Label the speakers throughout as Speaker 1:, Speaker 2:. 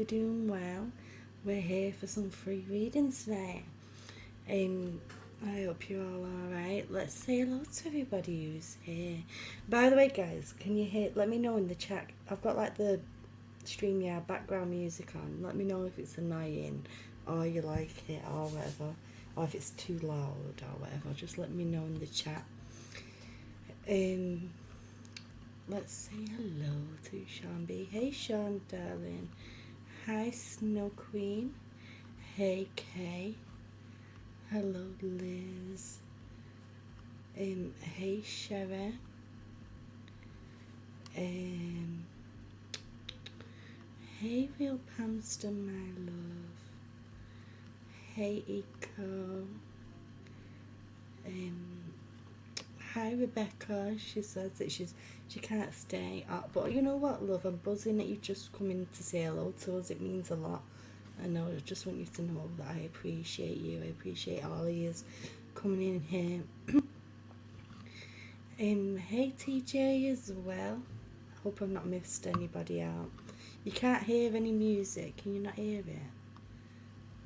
Speaker 1: you're doing well. We're here for some free readings today. I hope you're all alright. Let's say hello to everybody who's here. By the way, guys, can you hear? Let me know in the chat. I've got like the StreamYard background music on. Let me know if it's annoying or you like it or whatever, or if it's too loud or whatever. Just let me know in the chat. Let's say hello to Sean B. Hey Sean, darling. Hi Snow Queen. Hey Kay. Hello Liz. Hey Sherry. Hey Real Pamster, my love. Hey Eco. Hi Rebecca. She says that she can't stay up, but you know what, love, I'm buzzing that you've just come in to say hello to us. It means a lot. I know. I just want you to know that I appreciate you. I appreciate all of you coming in here. Hey TJ as well. I hope I've not missed anybody out. You can't hear any music. Can you not hear it?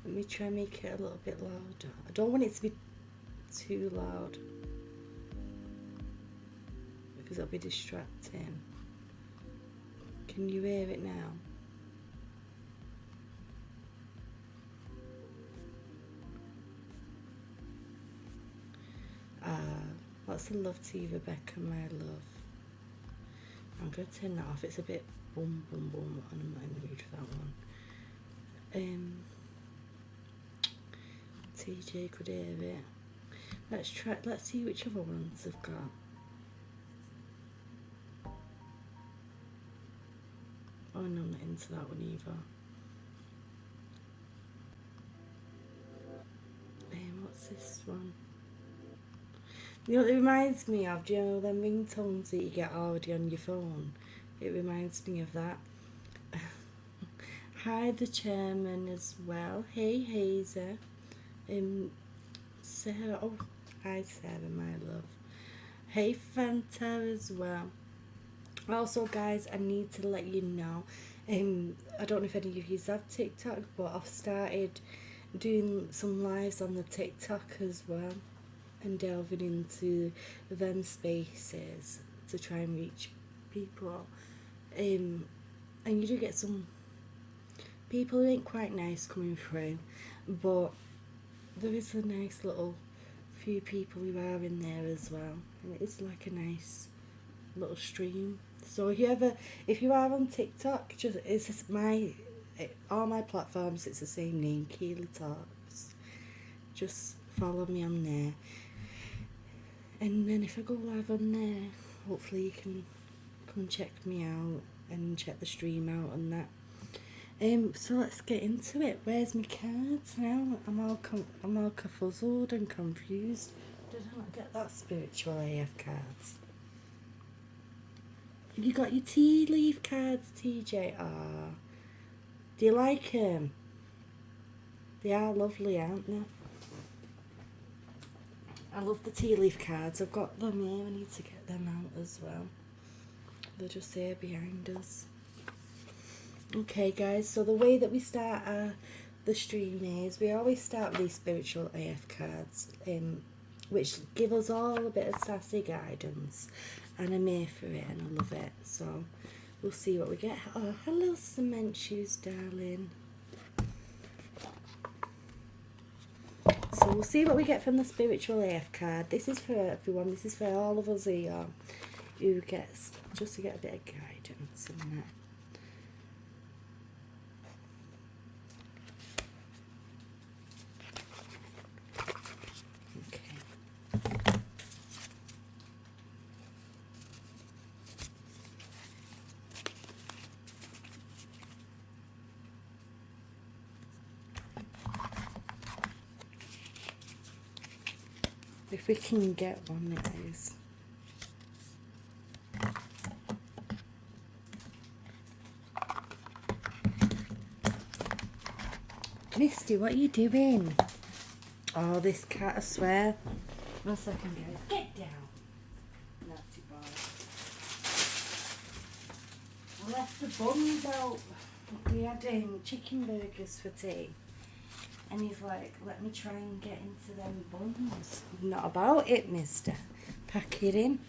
Speaker 1: Let me try and make it a little bit louder. I don't want it to be too loud because it'll be distracting. Can you hear it now? Lots of love to you, Rebecca, my love. I'm going to turn that off. It's a bit boom, boom, boom, and I'm not in the mood for that one. TJ could hear it. Let's see which other ones I've got. Oh no, I'm not into that one either. What's this one? You know what it reminds me of? Do you know them ringtones that you get already on your phone? It reminds me of that. Hi the chairman as well. Hey Hazer. Sarah. Oh, hi Sarah, my love. Hey Fanta as well. Also, guys, I need to let you know. I don't know if any of you have TikTok, but I've started doing some lives on the TikTok as well, and delving into them spaces to try and reach people. And you do get some people who ain't quite nice coming through, but there is a nice little few people who are in there as well, and it is like a nice little stream. So if you are on TikTok, all my platforms, it's the same name, Keeley Talks. Just follow me on there. And then if I go live on there, hopefully you can come check me out and check the stream out and that. So let's get into it. Where's my cards now? I'm all confuzzled and confused. Did I not get that spiritual AF cards? Have you got your tea leaf cards, TJ? Do you like them? They are lovely, aren't they? I love the tea leaf cards. I've got them here. I need to get them out as well. They're just here behind us. Okay, guys. So the way that we start the stream is we always start with these spiritual AF cards, which give us all a bit of sassy guidance. And I'm here for it, and I love it. So we'll see what we get. Oh, hello, Cement Shoes, darling. So we'll see what we get from the spiritual AF card. This is for everyone. This is for all of us here who gets just to get a bit of guidance in that. If we can get one, it is. Kirsty, what are you doing? Oh, this cat, I swear. 1 second, guys. Get down. Naughty boy. I left the buns out. We had chicken burgers for tea. And he's like, let me try and get into them buns. Not about it, mister. Pack it in.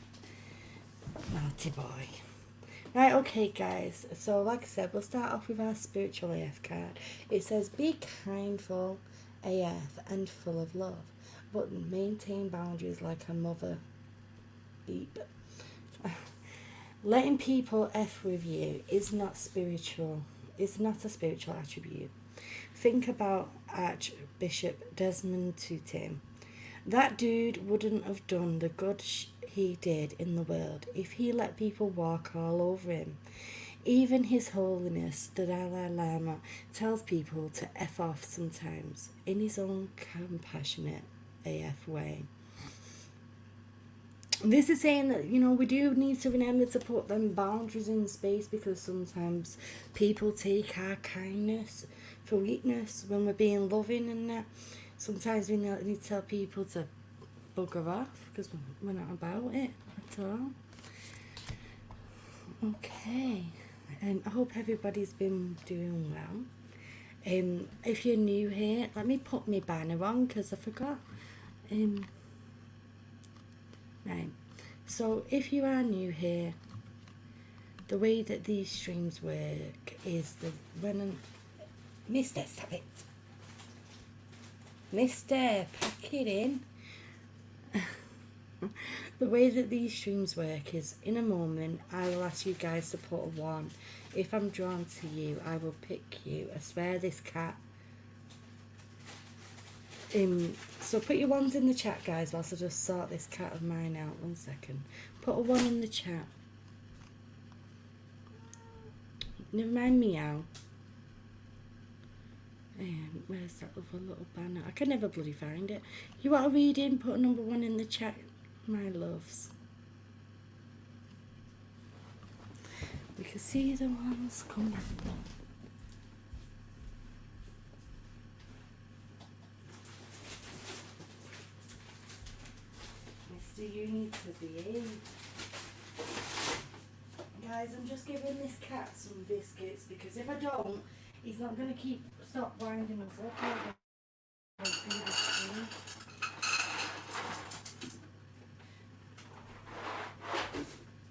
Speaker 1: Naughty boy. Right, okay, guys. So, like I said, we'll start off with our spiritual AF card. It says, be kindful, AF, and full of love, but maintain boundaries like a mother. Beep. Letting people F with you is not spiritual. It's not a spiritual attribute. Think about Archbishop Desmond Tutu. That dude wouldn't have done the good he did in the world if he let people walk all over him. Even His Holiness, the Dalai Lama, tells people to F off sometimes in his own compassionate AF way. This is saying that, you know, we do need to remember to put them boundaries in space, because sometimes people take our kindness for weakness when we're being loving and that. Sometimes we need to tell people to bugger off because we're not about it at all. Okay, I hope everybody's been doing well. If you're new here, let me put my banner on because I forgot. Right, so if you are new here, the way that these streams work is Mister, stop it. Mister, pack it in. The way that these streams work is, in a moment, I will ask you guys to put a 1. If I'm drawn to you, I will pick you. I swear this cat. So put your 1s in the chat, guys, whilst I just sort this cat of mine out. 1 second. Put a 1 in the chat. Never mind meow. Where's that other little banner? I can never bloody find it. You want a reading? Put a number 1 in the chat, my loves. We can see the ones coming. Mister, you need to behave. Guys, I'm just giving this cat some biscuits, because if I don't, he's not going to stop winding us up.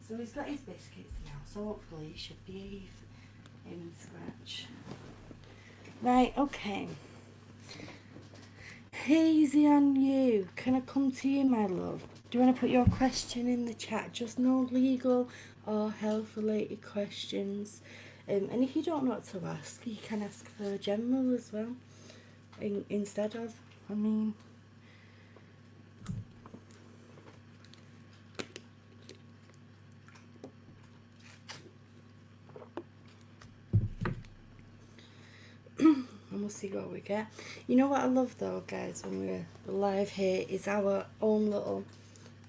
Speaker 1: So he's got his biscuits now, so hopefully he should behave and scratch. Right, okay. Easy on you. Can I come to you, my love? Do you want to put your question in the chat? Just no legal or health related questions. And if you don't know what to ask, you can ask for general as well. Instead of, I mean. And we'll see what we get. You know what I love though, guys, when we're live here, is our own little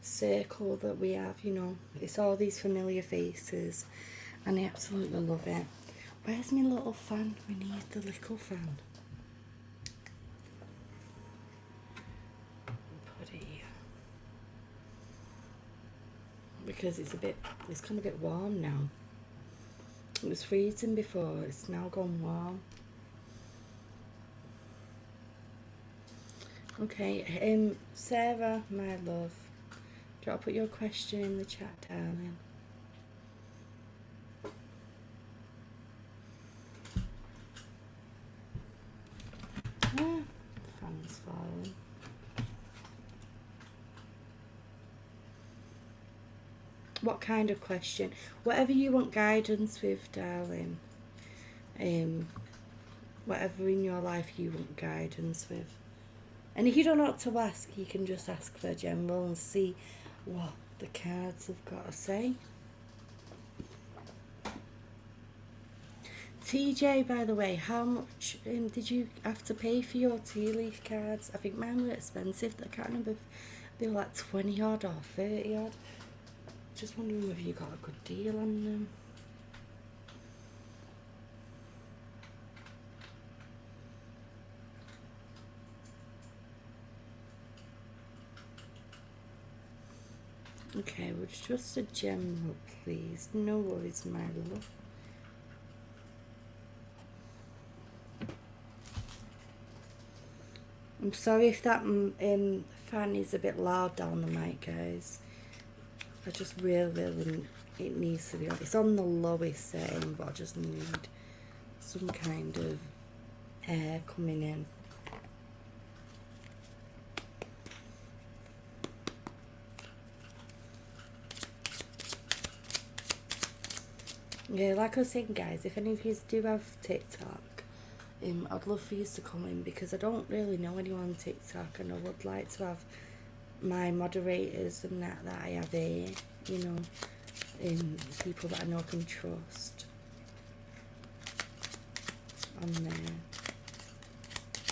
Speaker 1: circle that we have, you know. It's all these familiar faces, and I absolutely love it. Where's my little fan? We need the little fan. Put it here. Because it's kind of a bit warm now. It was freezing before, it's now gone warm. Okay, Sarah, my love, do you want to put your question in the chat, darling? Ah, the fan's falling. What kind of question? Whatever you want guidance with, darling. Whatever in your life you want guidance with. And if you don't know what to ask, you can just ask for general and see what the cards have got to say. TJ, by the way, how much did you have to pay for your tea leaf cards? I think mine were expensive. I can't remember if they were like 20 odd or 30 odd. Just wondering whether you got a good deal on them. Okay, well, just a general, please. No worries, my love. I'm sorry if that fan is a bit loud down the mic, guys. I just really, it needs to be on. It's on the lowest setting, but I just need some kind of air coming in. Yeah, like I was saying, guys, if any of you do have TikTok, I'd love for you to come in, because I don't really know anyone on TikTok, and I would like to have my moderators and that I have here, you know, people that I know can trust on there,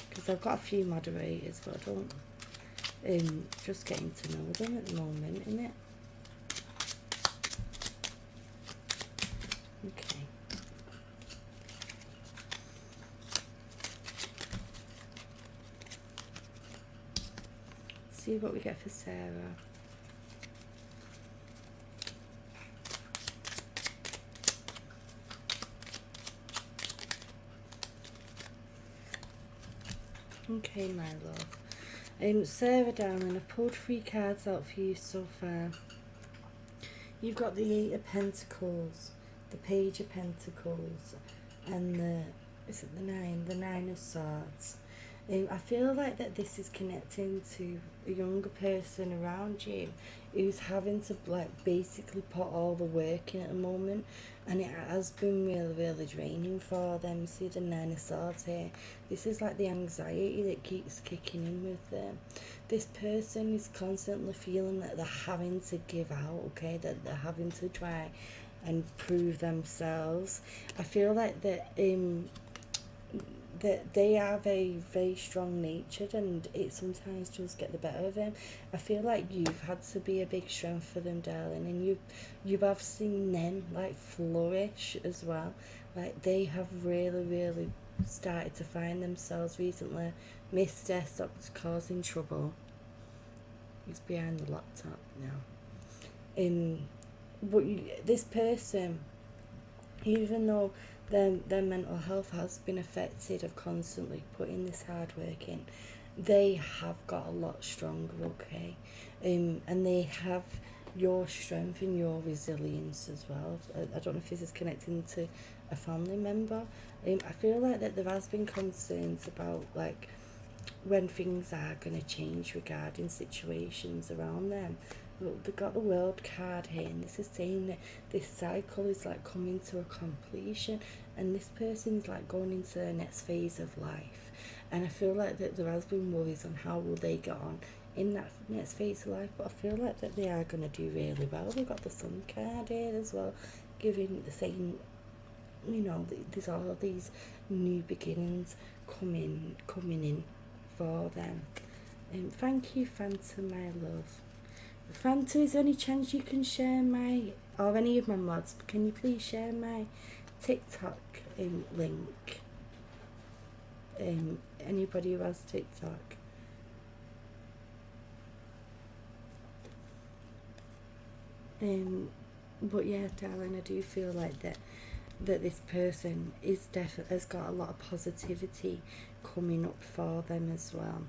Speaker 1: because I've got a few moderators, but I don't, just getting to know them at the moment, innit? Okay. See what we get for Sarah. Okay, my love. Sarah, darling, I pulled 3 cards out for you so far. You've got the 8 of Pentacles, the Page of Pentacles, and is it the 9? The 9 of Swords. I feel like that this is connecting to a younger person around you who's having to like basically put all the work in at the moment, and it has been really draining for them. See the 9 of Swords here. This is like the anxiety that keeps kicking in with them. This person is constantly feeling that they're having to give out, okay, that they're having to try and prove themselves. I feel like that that they are very strong natured, and it sometimes does get the better of them. I feel like you've had to be a big strength for them, darling, and you have seen them like flourish as well. Like they have really started to find themselves recently. Mister stopped causing trouble. He's behind the laptop now. But this person, even though their mental health has been affected of constantly putting this hard work in, they have got a lot stronger, okay? And they have your strength and your resilience as well. I don't know if this is connecting to a family member. I feel like that there has been concerns about like when things are going to change regarding situations around them. Look, they've got the World card here, and this is saying that this cycle is like coming to a completion, and this person is like going into the next phase of life. And I feel like that there has been worries on how will they get on in that next phase of life, but I feel like that they are going to do really well. We've got the Sun card here as well, giving the same, you know, there's all these new beginnings coming in for them. Thank you, Fanta, my love. Fanta, is there any chance you can share my, or any of my mods, can you please share my TikTok link? Anybody who has TikTok. But yeah, darling, I do feel like that this person is has got a lot of positivity coming up for them as well.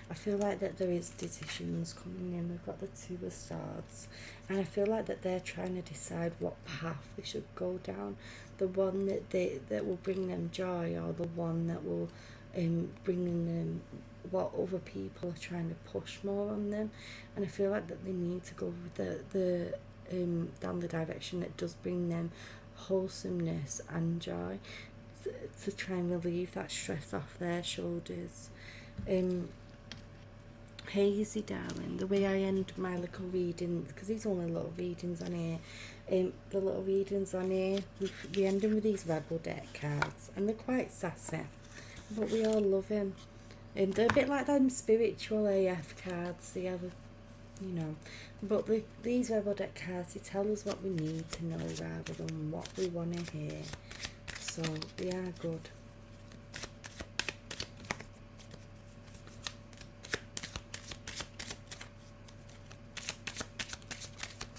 Speaker 1: I feel like that there is decisions coming in. We've got the 2 of Swords, and I feel like that they're trying to decide what path they should go down, the one that will bring them joy, or the one that will bring them what other people are trying to push more on them. And I feel like that they need to go with the down the direction that does bring them wholesomeness and joy, to try and relieve that stress off their shoulders. Hazy, darling, the way I end my little readings, because these are only little readings on here, the little readings on here, we end them with these Rebel deck cards, and they're quite sassy, but we all love them. They're a bit like them spiritual AF cards, the other, you know, but these Rebel deck cards, they tell us what we need to know rather than what we want to hear, so they are good.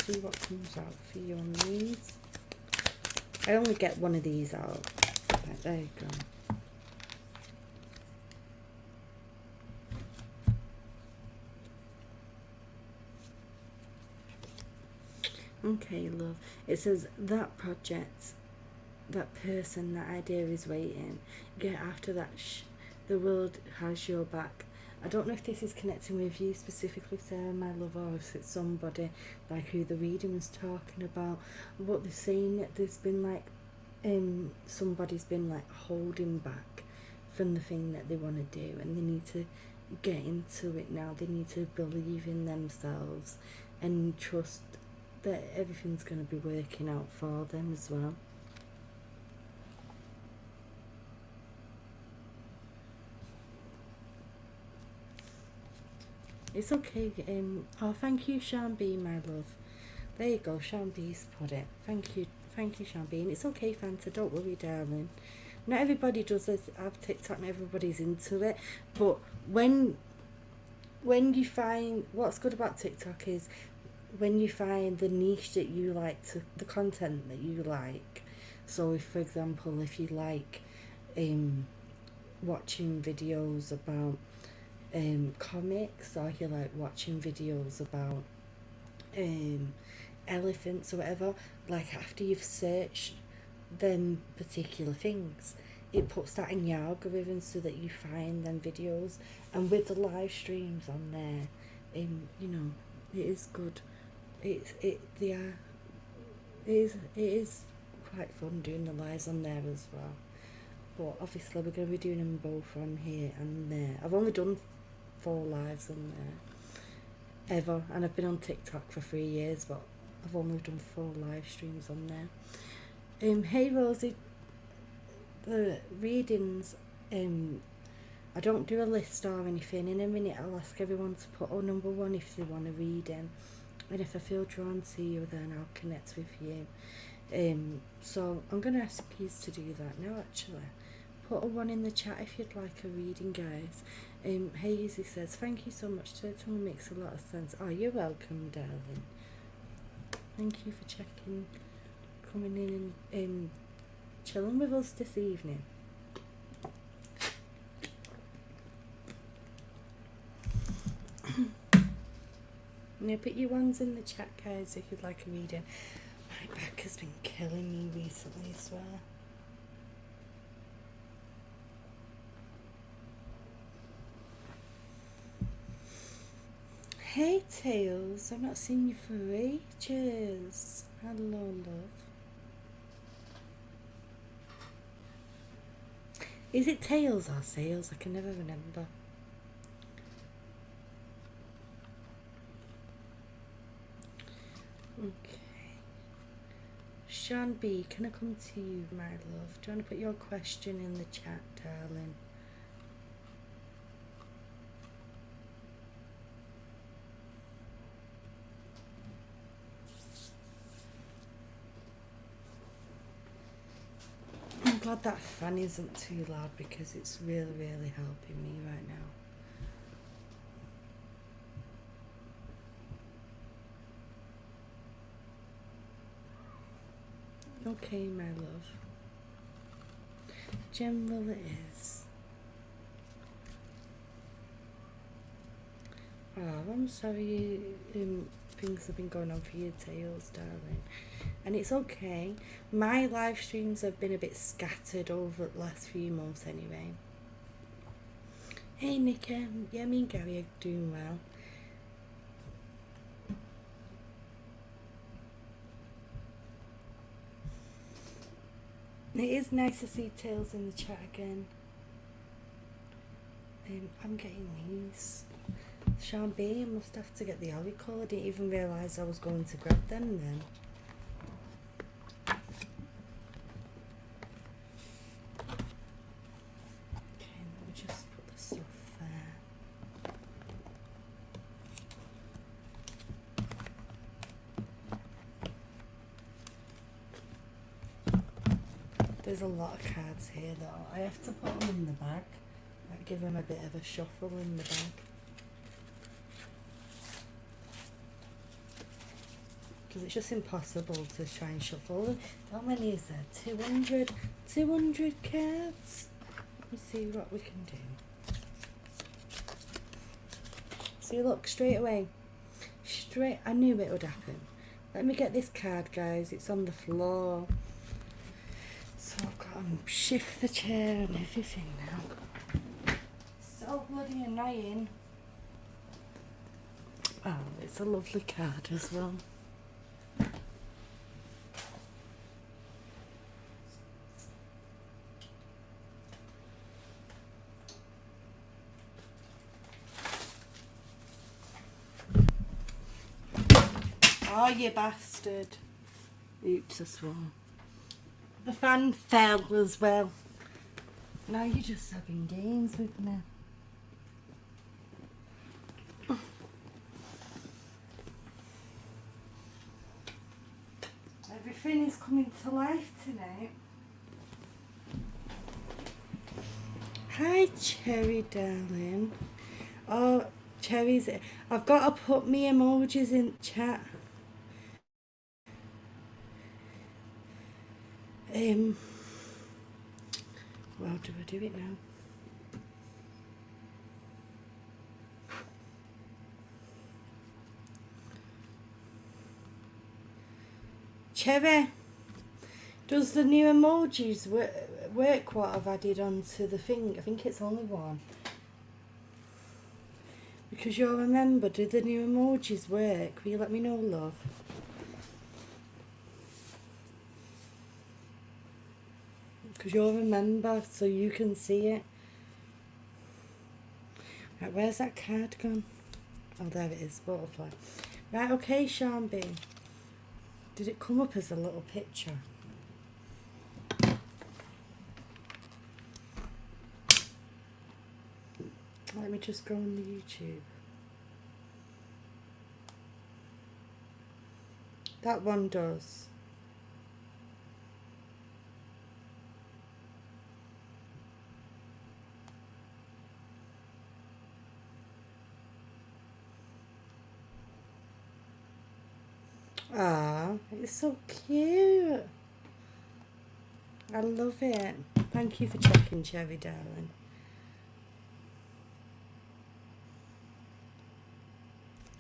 Speaker 1: See what comes out for you on these. I only get one of these out. Right, there you go. Okay, love. It says that project, that person, that idea is waiting. Get after that. The world has your back. I don't know if this is connecting with you specifically, Sarah, my love, or if it's somebody like who the reading was talking about. But they're saying that there's been like, somebody's been like holding back from the thing that they want to do, and they need to get into it now. They need to believe in themselves and trust that everything's going to be working out for them as well. It's okay. Oh, thank you, Sean B, my love. There you go, Sean B's put it. Thank you, Sean B. And it's okay, Fanta, don't worry, darling. Not everybody does this. Have TikTok, not everybody's into it. But when you find, what's good about TikTok is when you find the niche that you like, the content that you like. So if, for example, if you like watching videos about comics, or you like watching videos about elephants or whatever, like after you've searched them particular things, it puts that in your algorithm so that you find them videos. And with the live streams on there, you know, it is good. It is quite fun doing the lives on there as well. But obviously we're going to be doing them both on here and there. I've only done 4 lives on there ever, and I've been on TikTok for 3 years, but I've only done 4 live streams on there. Hey Rosie, the readings, I don't do a list or anything. In a minute I'll ask everyone to put number 1 if they want to read in, and if I feel drawn to you, then I'll connect with you. So I'm going to ask you to do that now. Actually, put a 1 in the chat if you'd like a reading, guys. Hey Izzy says, thank you so much, totally makes a lot of sense. Oh, you're welcome, darling. Thank you for checking, coming in and chilling with us this evening. Now put your 1s in the chat, guys, if you'd like a reading. My back has been killing me recently, I swear. Hey Tails, I've not seen you for ages. Hello, love. Is it Tails or Sales? I can never remember. Okay. Sean B, can I come to you, my love? Do you want to put your question in the chat, darling? I'm glad that fan isn't too loud because it's really, really helping me right now. Okay, my love. General it is. Oh, I'm sorry things have been going on for you, Tails, darling. And it's okay. My live streams have been a bit scattered over the last few months anyway. Hey, Nika. Yeah, me and Gary are doing well. It is nice to see Tails in the chat again. I'm getting these. Sean B, I must have to get the Oracle. I didn't even realise I was going to grab them then. Okay, let me just put the stuff there. There's a lot of cards here though. I have to put them in the bag. Like, give them a bit of a shuffle in the bag. Because it's just impossible to try and shuffle them. How many is there? 200 cards? Let me see what we can do. See, look, straight away. I knew it would happen. Let me get this card, guys. It's on the floor. So I've got to shift the chair and everything now. So bloody annoying. Oh, it's a lovely card as well. Oh, you bastard. Oops, I swore. The fan fell as well. Now you're just having games with me. Everything is coming to life tonight. Hi, Cherry, darling. Oh, Cherry's... I've got to put me emojis in chat. Well, do I do it now? Cherry, does the new emojis work what I've added onto the thing? I think it's only one. Because you'll remember, do the new emojis work? Will you let me know, love? Because you'll remember, so you can see it. Right, where's that card gone? Oh, there it is, butterfly. Right, okay, Sean B. Did it come up as a little picture? Let me just go on the YouTube. That one does. Ah, it's so cute. I love it. Thank you for checking, Cherry, darling.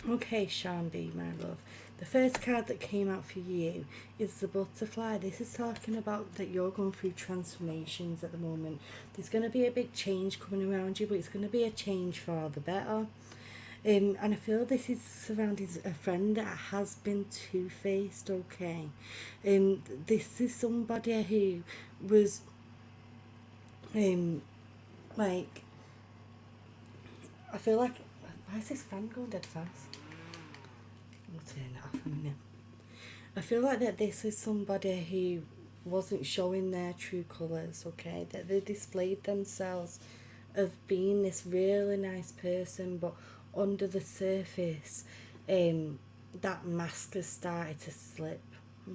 Speaker 1: Okay, Sean B, my love. The first card that came out for you is the butterfly. This is talking about that you're going through transformations at the moment. There's going to be a big change coming around you, but it's going to be a change for the better. And I feel this is surrounding a friend that has been two-faced, okay? This is somebody who was, like, I feel like, why is this fan going dead fast? I'll turn it off in a minute. I feel like that this is somebody who wasn't showing their true colours, okay? That they displayed themselves of being this really nice person, but under the surface, that mask has started to slip,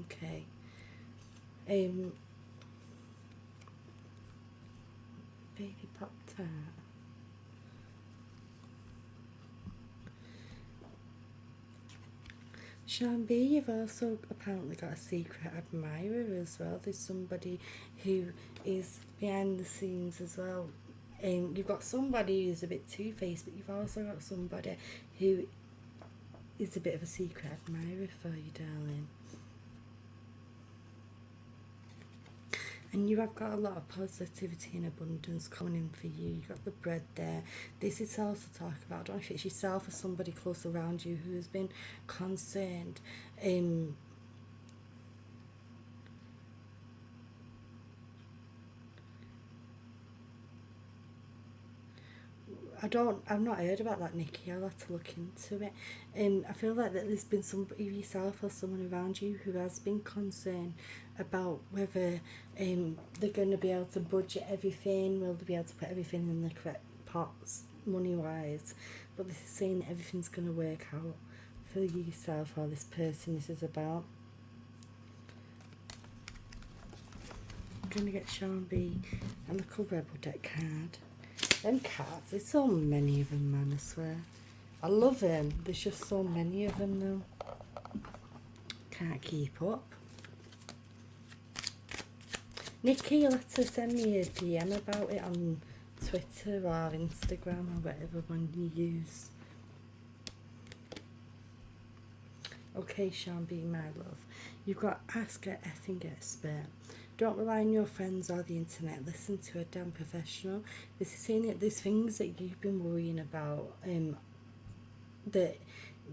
Speaker 1: okay? Baby Pop-Tart. Sean B, you've also apparently got a secret admirer as well. There's somebody who is behind the scenes as well. You've got somebody who's a bit two-faced, but you've also got somebody who is a bit of a secret admirer for you, darling. And you have got a lot of positivity and abundance coming in for you. You've got the bread there. This is also talking about, I don't know if it's yourself or somebody close around you who has been concerned. I've not heard about that, Nikki. I'll have to look into it. I feel like that there's been somebody, yourself or someone around you, who has been concerned about whether they're going to be able to budget everything, will they be able to put everything in the correct pots, money-wise. But this is saying that everything's going to work out for yourself or this person this is about. I'm going to get Sean B a little Rebel deck card. Them cards, there's so many of them, man, I swear. I love them. There's just so many of them, though. Can't keep up. Nikki, you'll have to send me a DM about it on Twitter or Instagram or whatever one you use. Okay, Sean, be my love. You've got ask a effing expert. Don't rely on your friends or the internet. Listen to a damn professional. This is saying that there's things that you've been worrying about that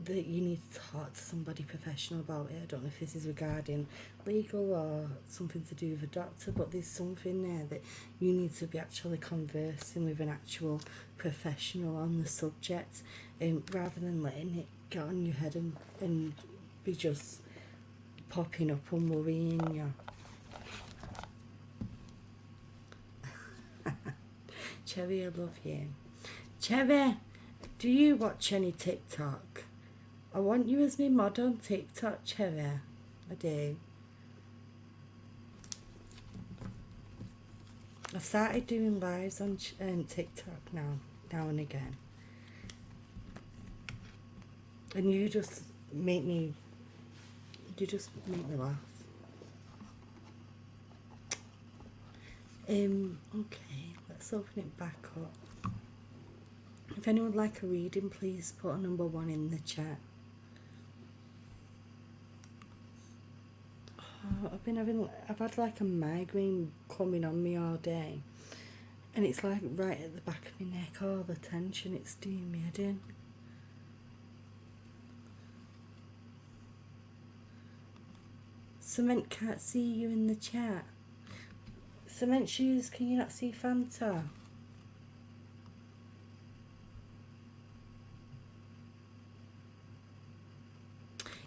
Speaker 1: you need to talk to somebody professional about it. I don't know if this is regarding legal or something to do with a doctor, but there's something there that you need to be actually conversing with an actual professional on the subject, rather than letting it get on your head and be just popping up and worrying you. Cherry, I love you. Cherry, do you watch any TikTok? I want you as my mod on TikTok, Cherry. I do. I've started doing lives on TikTok now and again. And you just make me laugh. Okay, let's open it back up. If anyone would like a reading, please put a number 1 in the chat. Oh, I've had like a migraine coming on me all day, and it's like right at the back of my neck, all the tension, it's doing me head in. Cement can't see you in the chat. Cement shoes, can you not see Fanta?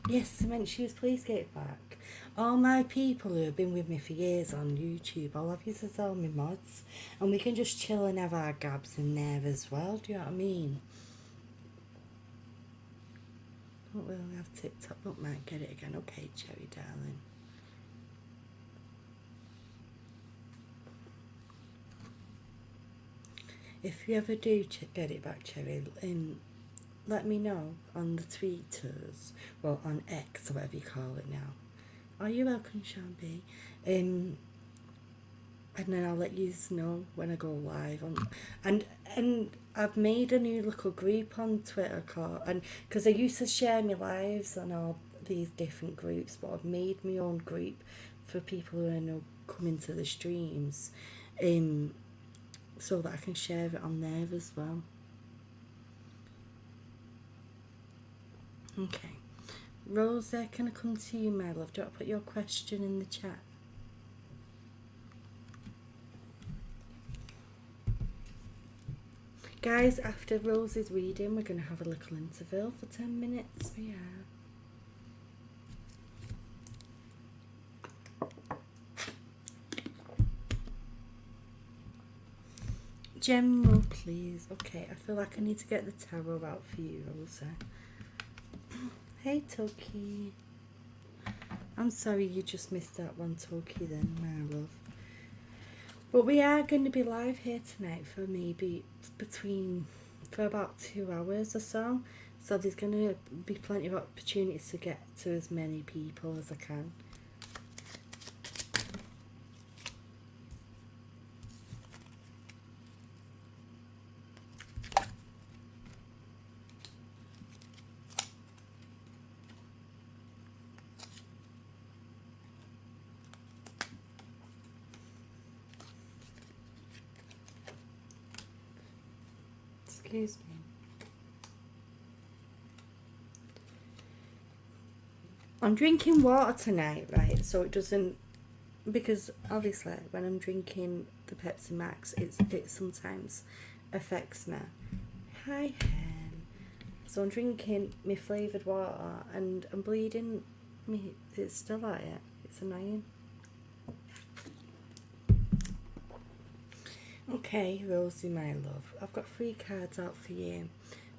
Speaker 1: Yes, Cement shoes, please get back. All my people who have been with me for years on YouTube, I'll have you as all my mods, and we can just chill and have our gabs in there as well, do you know what I mean? Don't really have TikTok, but might get it again. Okay, Cherry darling. If you ever do get it back, Cherry, let me know on the tweeters, well, on X or whatever you call it now. Oh, you're welcome, Shambi. And then I'll let you know when I go live. And I've made a new little group on Twitter and because I used to share my lives on all these different groups, but I've made my own group for people who I know come into the streams, so that I can share it on there as well. Okay. Rosa, can I come to you, my love? Do you want to put your question in the chat? Guys, after Rose's reading, we're going to have a little interval for 10 minutes. We are. General, please. Okay, I feel like I need to get the tarot out for you, Rosa. Hey, Toki. I'm sorry you just missed that one, Toki, then, my love. But we are going to be live here tonight for maybe for about 2 hours or so. So there's going to be plenty of opportunities to get to as many people as I can. Excuse me. I'm drinking water tonight, right? So it doesn't, because obviously when I'm drinking the Pepsi Max, it sometimes affects me. Hi, Hen. So I'm drinking my flavoured water and I'm bleeding. It's still like it. It's annoying. Okay, Rosie, my love, I've got 3 cards out for you.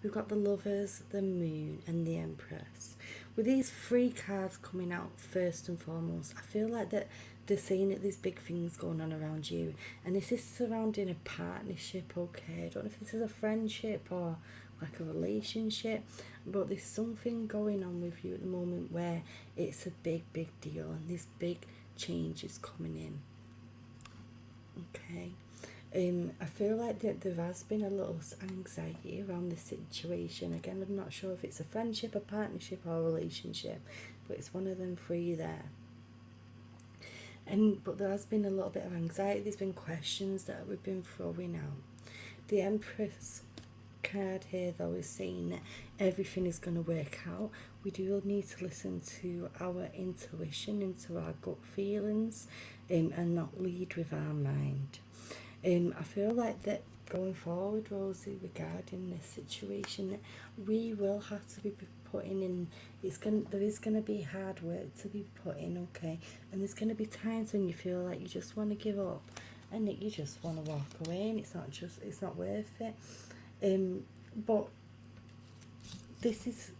Speaker 1: We've got the Lovers, the Moon, and the Empress. With these 3 cards coming out, first and foremost, I feel like that they're saying that there's big things going on around you, and this is surrounding a partnership. Okay, I don't know if this is a friendship or like a relationship, but there's something going on with you at the moment where it's a big deal, and this big change is coming in. Okay. I feel like that there has been a little anxiety around this situation. Again, I'm not sure if it's a friendship, a partnership, or a relationship, but it's one of them three there. But there has been a little bit of anxiety. There's been questions that we've been throwing out. The Empress card here, though, is saying that everything is going to work out. We do need to listen to our intuition, into our gut feelings, and not lead with our mind. I feel like that going forward, Rosie, regarding this situation, that we will have to be putting in, there is going to be hard work to be put in, okay? And there's going to be times when you feel like you just want to give up and that you just want to walk away, and it's not worth it. But this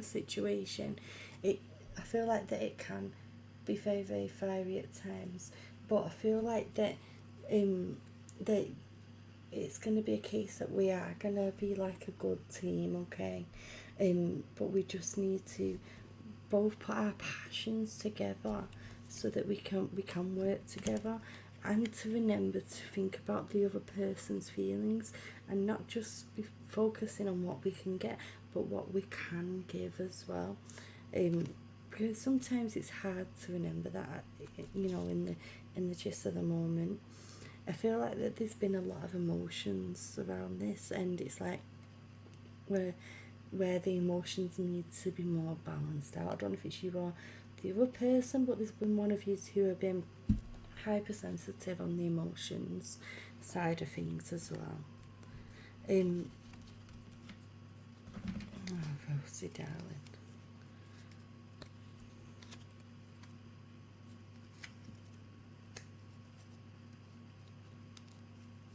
Speaker 1: situation, I feel like that it can be very, very fiery at times, but I feel like that that it's going to be a case that we are going to be like a good team, okay? But we just need to both put our passions together so that we can work together, and to remember to think about the other person's feelings and not just be focusing on what we can get, but what we can give as well. Because sometimes it's hard to remember that, you know, in the gist of the moment. I feel like that there's been a lot of emotions around this, and it's like where the emotions need to be more balanced out. I don't know if it's you or the other person, but there's been one of you who have been hypersensitive on the emotions side of things as well. Oh, Rosie darling.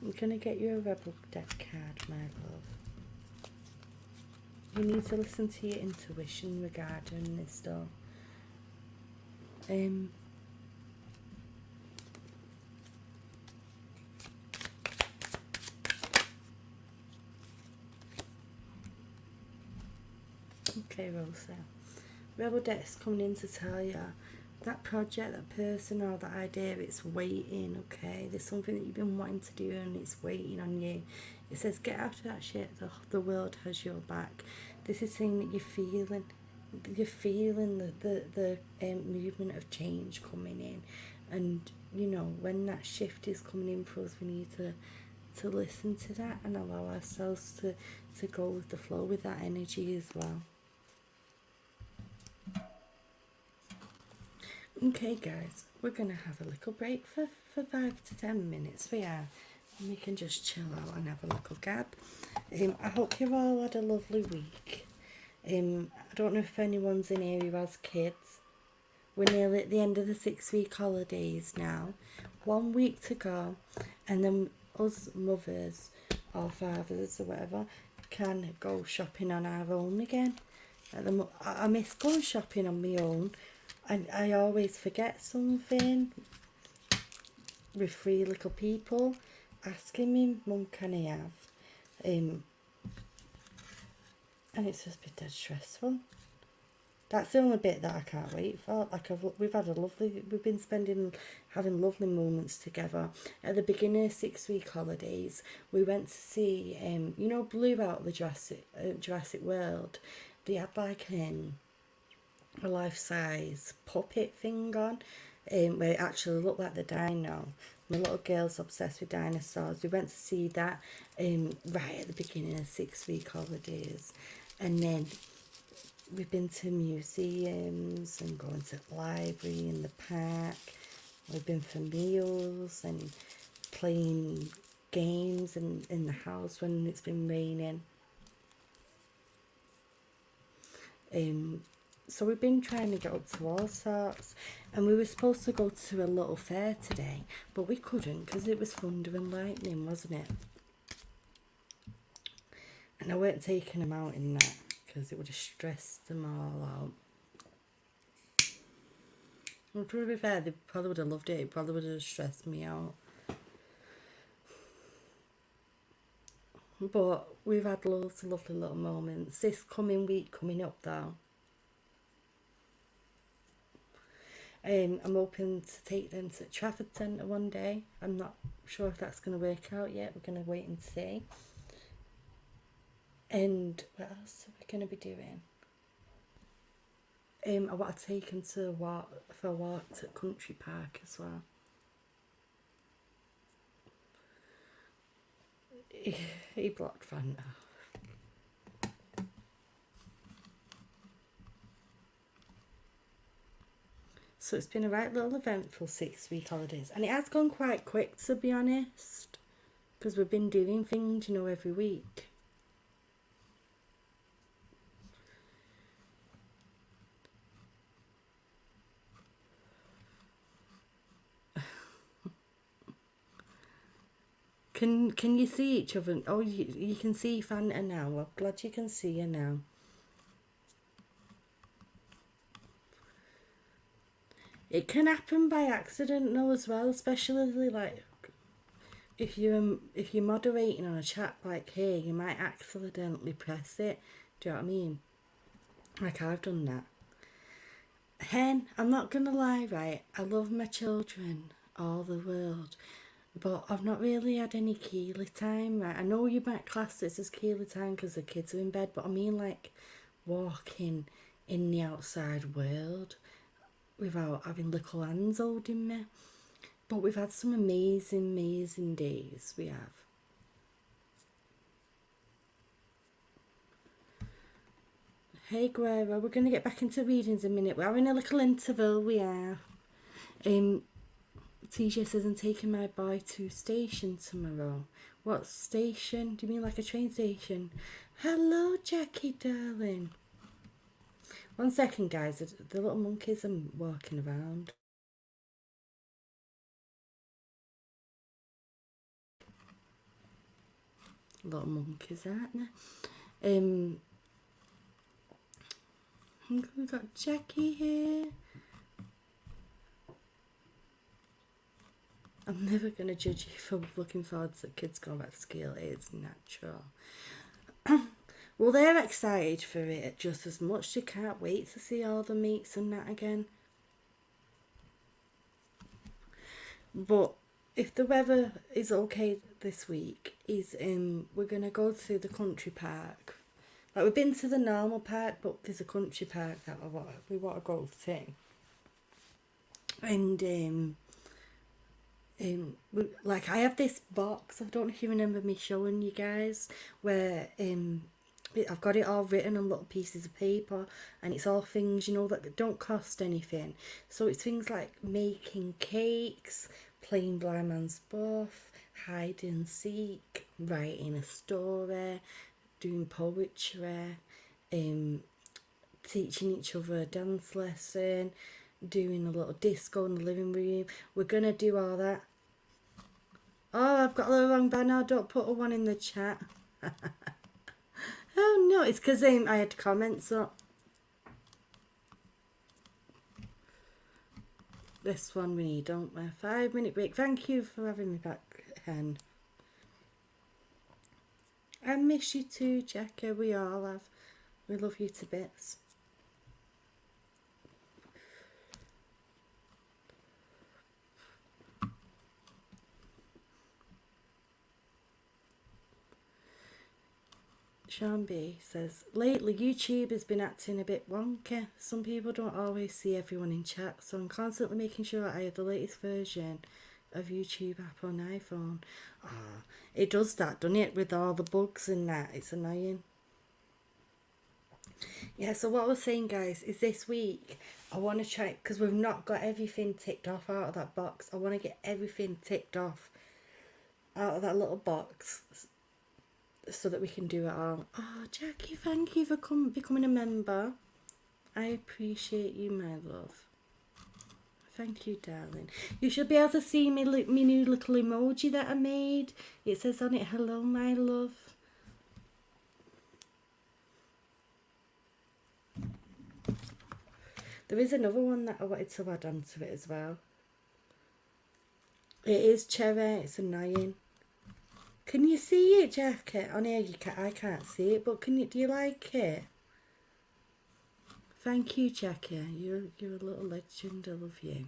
Speaker 1: I'm going to get you a Rebel deck card, my love. You need to listen to your intuition regarding this though. Okay, Rosa. Rebel deck's coming in to tell you that project, that person, or that idea, it's waiting, okay? There's something that you've been wanting to do and it's waiting on you. It says get after that shit, the world has your back. This is saying that you're feeling the movement of change coming in, and you know, when that shift is coming in for us, we need to listen to that and allow ourselves to go with the flow with that energy as well. Okay guys, we're going to have a little break for 5 to 10 minutes. We are. And we can just chill out and have a little gab. I hope you've all had a lovely week. I don't know if anyone's in here who has kids. We're nearly at the end of the 6-week holidays now. 1 week to go. And then us mothers or fathers or whatever can go shopping on our own again. I miss going shopping on my own. I always forget something with 3 little people asking me, Mum, can I have? And it's just been dead stressful. That's the only bit that I can't wait for. Like we've been having lovely moments together. At the beginning of 6-week holidays, we went to see you know, Blue out the Jurassic World. They had like a life-size puppet thing on, where it actually looked like the dino. My little girl's obsessed with dinosaurs. We went to see that right at the beginning of 6-week holidays, and then we've been to museums and going to the library and the park. We've been for meals and playing games in the house when it's been raining. So we've been trying to get up to all sorts, and we were supposed to go to a little fair today, but we couldn't because it was thunder and lightning, wasn't it? And I weren't taking them out in that because it would have stressed them all out. Well, to be fair, they probably would have loved it. It probably would have stressed me out. But we've had loads of lovely little moments. This coming week coming up though, I'm hoping to take them to the Trafford Centre one day. I'm not sure if that's going to work out yet. We're going to wait and see. And what else are we going to be doing? I want to take him to for a walk to Country Park as well. He blocked Fanta. So it's been a right little eventful 6-week holidays. And it has gone quite quick, to be honest. Because we've been doing things, you know, every week. Can you see each other? Oh, you can see Fanta now. I'm glad you can see her now. It can happen by accident though as well, especially like if you're moderating on a chat like here, you might accidentally press it. Do you know what I mean? Like I've done that. Hen, I'm not gonna lie, right? I love my children, all the world, but I've not really had any Keeley time. Right? I know you might class this as Keeley time because the kids are in bed, but I mean like walking in the outside world without having little hands holding me. But we've had some amazing days, we have. Hey Guerra, we're going to get back into readings in a minute. We're having a little interval, we are. TJ says I'm taking my boy to station tomorrow. What station? Do you mean like a train station? Hello Jackie darling. 1 second guys, the little monkeys are walking around. Little monkeys, aren't they? We've got Jackie here. I'm never going to judge you for looking forward to the kids going back to school. It's natural. Well, they're excited for it just as much. They can't wait to see all the mates and that again. But if the weather is okay this week, we're going to go to the country park. Like, we've been to the normal park, but there's a country park that we want to go to. And like, I have this box, I don't know if you remember me showing you guys, where I've got it all written on little pieces of paper, and it's all things, you know, that don't cost anything. So it's things like making cakes, playing blind man's buff, hide and seek, writing a story, doing poetry, teaching each other a dance lesson, doing a little disco in the living room. We're going to do all that. Oh, I've got the wrong banner. Don't put a one in the chat. Oh no, it's because I had comments up. This one we need, don't we? 5-minute break. Thank you for having me back, Hen. I miss you too, Jackie. We all have. We love you to bits. Sean B says, lately YouTube has been acting a bit wonky. Some people don't always see everyone in chat, so I'm constantly making sure I have the latest version of YouTube app on iPhone. Ah, it does that, doesn't it, with all the bugs and that. It's annoying. Yeah, so what I was saying, guys, is this week I want to try, because we've not got everything ticked off out of that box. I want to get everything ticked off out of that little box, so that we can do it all. Oh, Jackie, thank you for becoming a member. I appreciate you, my love. Thank you, darling. You should be able to see me new little emoji that I made. It says on it, hello, my love. There is another one that I wanted to add on to it as well. It is cherry. It's annoying. Can you see it, Jackie? On here, I can't see it, but do you like it? Thank you, Jackie. You're a little legend. I love you.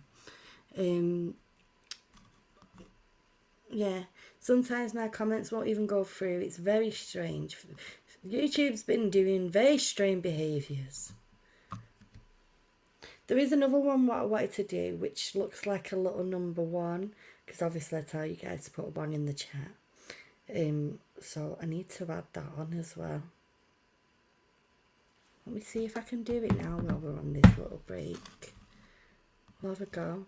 Speaker 1: Yeah, sometimes my comments won't even go through. It's very strange. YouTube's been doing very strange behaviours. There is another one what I wanted to do, which looks like a little number 1, because obviously I tell you guys to put a 1 in the chat. So I need to add that on as well. Let me see if I can do it now while we're on this little break. We'll have a go.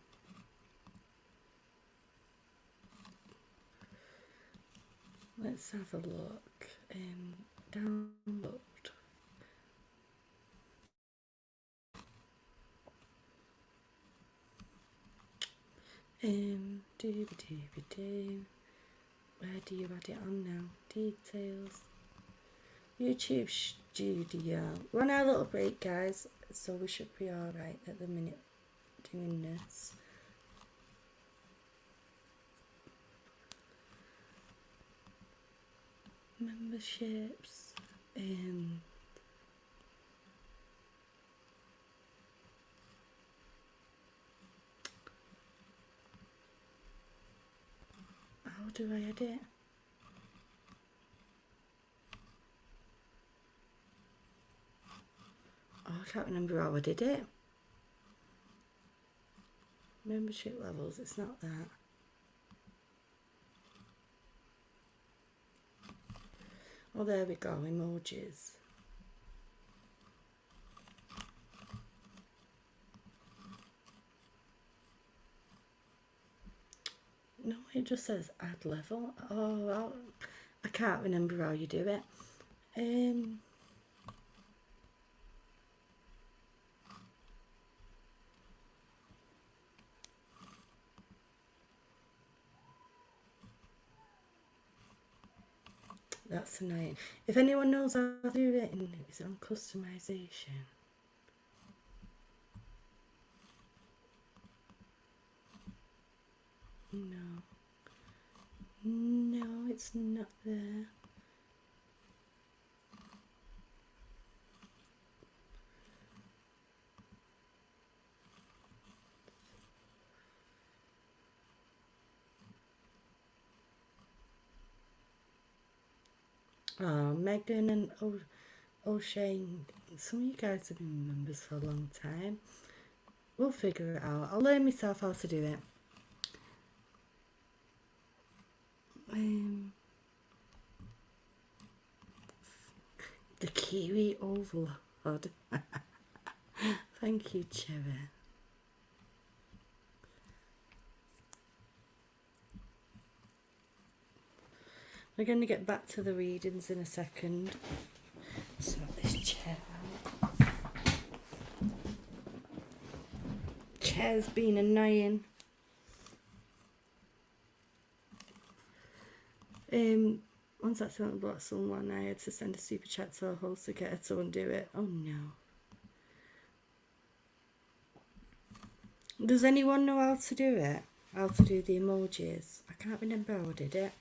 Speaker 1: Let's have a look. Download. Where do you add it on now? Details. YouTube Studio. We're on our little break, guys, so we should be alright at the minute doing this. Memberships. How do I edit? Oh, I can't remember how I did it. Membership levels, it's not that. Oh, there we go, emojis. No, it just says add level. Oh, well, I can't remember how you do it. That's annoying. If anyone knows how to do it, it's on customization. No. No, it's not there. Oh, Megan and O'Shane, some of you guys have been members for a long time. We'll figure it out. I'll learn myself how to do it. The Kiwi Overlord. Thank you, Cherry. We're going to get back to the readings in a second. Sort this chair out. Chair's been annoying. Once I accidentally blocked someone, I had to send a super chat to a host to get her to undo it. Oh no. Does anyone know how to do it? How to do the emojis? I can't remember how I did it.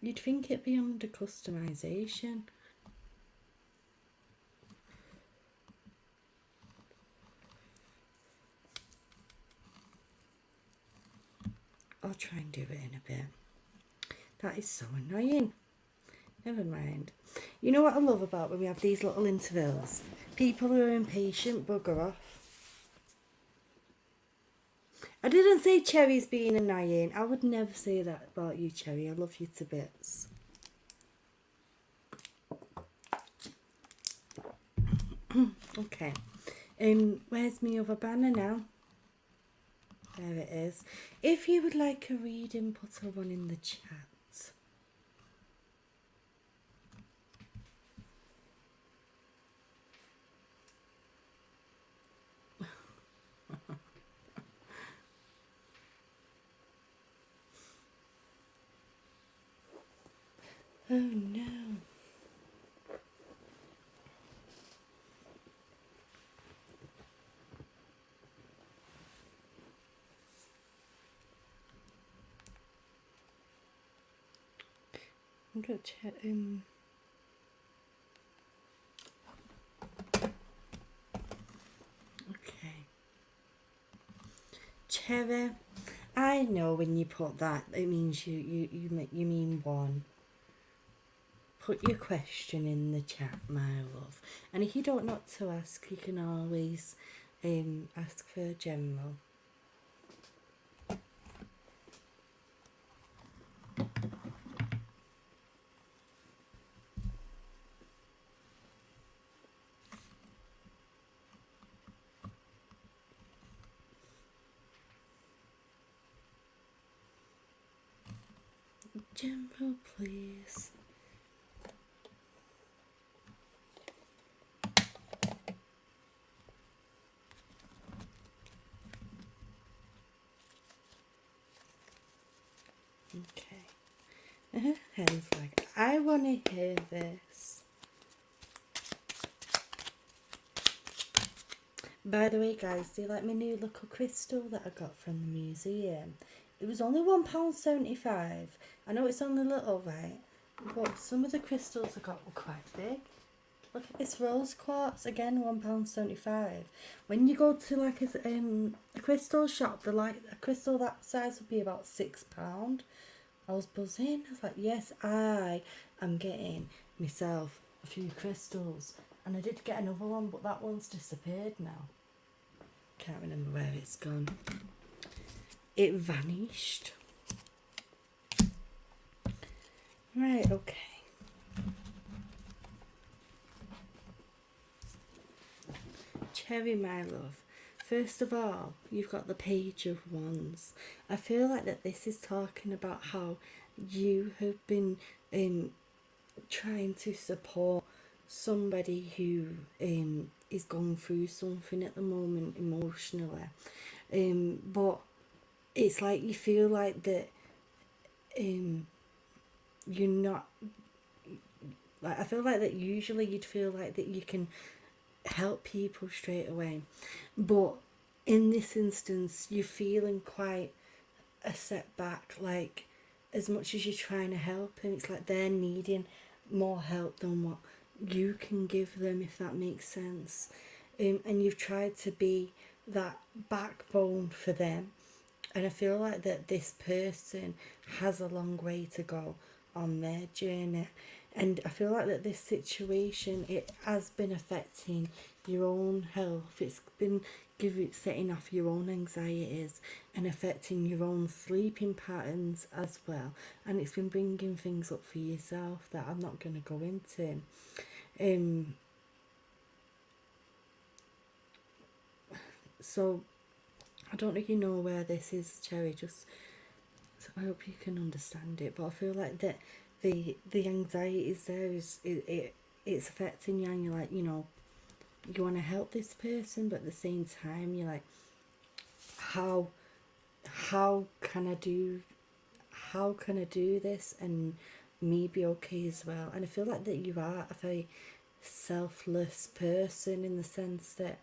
Speaker 1: You'd think it'd be under customization. I'll try and do it in a bit. That is so annoying. Never mind. You know what I love about when we have these little intervals? People who are impatient bugger off. I didn't say Cherry's being annoying. I would never say that about you, Cherry. I love you to bits. Okay. Where's my other banner now? There it is. If you would like a reading, put a 1 in the chat. Oh no. I'm gonna check okay. Cherry, I know when you put that, it means you mean one. Put your question in the chat, my love. And if you don't know what to ask, you can always ask for a general. General, please. Okay. Hen's like, I want to hear this. By the way, guys, do you like my new little crystal that I got from the museum? It was only £1.75. I know it's only little, right? But some of the crystals I got were quite big. Look at this rose quartz, again £1.75. When you go to like a crystal shop, they're like, a crystal that size would be about £6. I was buzzing. I was like, yes, I am getting myself a few crystals. And I did get another one, but that one's disappeared now. Can't remember where it's gone. It vanished. Right, okay. Cherry, my love. First of all, you've got the Page of Wands. I feel like that this is talking about how you have been trying to support somebody who is going through something at the moment emotionally. But it's like you feel like that you're not, like, I feel like that usually you'd feel like that you can help people straight away, but in this instance you're feeling quite a setback. Like, as much as you're trying to help them, it's like they're needing more help than what you can give them, if that makes sense. And you've tried to be that backbone for them, and I feel like that this person has a long way to go on their journey. And I feel like that this situation, it has been affecting your own health. It's been setting off your own anxieties and affecting your own sleeping patterns as well. And it's been bringing things up for yourself that I'm not going to go into. So I don't know if you know where this is, Cherry. Just so I hope you can understand it. But I feel like that the anxiety is there, it's affecting you, and you're like, you know, you want to help this person, but at the same time you're like, how can I do this and me be okay as well? And I feel like that you are a very selfless person, in the sense that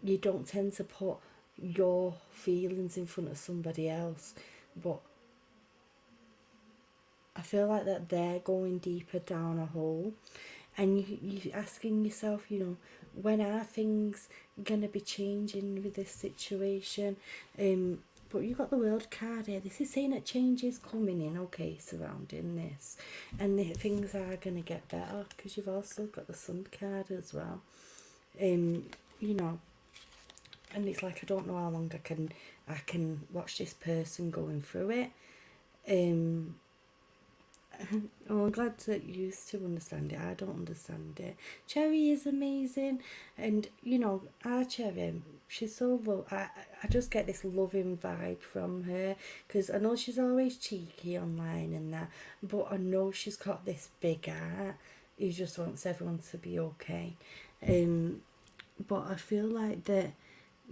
Speaker 1: you don't tend to put your feelings in front of somebody else, but I feel like that they're going deeper down a hole, and you asking yourself, you know, when are things gonna be changing with this situation? But you got the World card here. This is saying that change is coming in, okay, surrounding this, and things are gonna get better, because you've also got the Sun card as well. You know, and it's like, I don't know how long I can watch this person going through it. Oh, I'm glad that you still understand it. I don't understand it. Cherry is amazing, and you know, our Cherry, she's so I just get this loving vibe from her, because I know she's always cheeky online and that, but I know she's got this big heart who just wants everyone to be okay. But I feel like that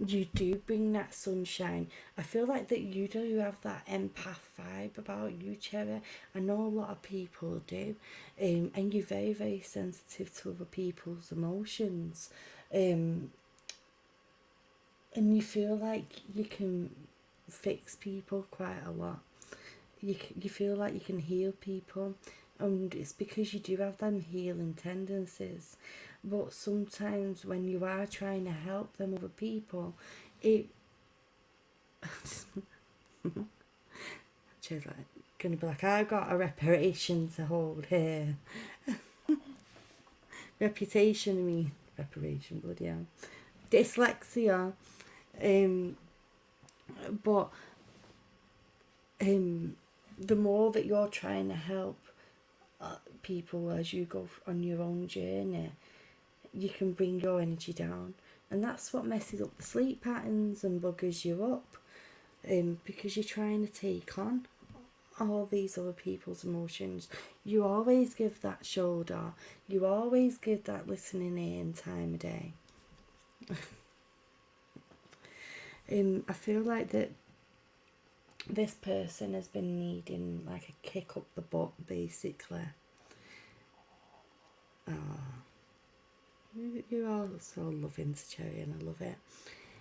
Speaker 1: you do bring that sunshine. I feel like that you do have that empath vibe about you, Cherry. I know a lot of people do, and you're very, very sensitive to other people's emotions, and you feel like you can fix people quite a lot. You feel like you can heal people. and it's because you do have them healing tendencies. But sometimes when you are trying to help them other people, it she's like gonna be like, I've got a reparation to hold here. Reputation, I mean reparation, bloody hell. Dyslexia. But the more that you're trying to help people as you go on your own journey, you can bring your energy down, and that's what messes up the sleep patterns and buggers you up, because you're trying to take on all these other people's emotions. You always give that shoulder, you always give that listening ear and time of day. I feel like that this person has been needing like a kick up the butt, basically. You're all so loving to Cherry, and I love it.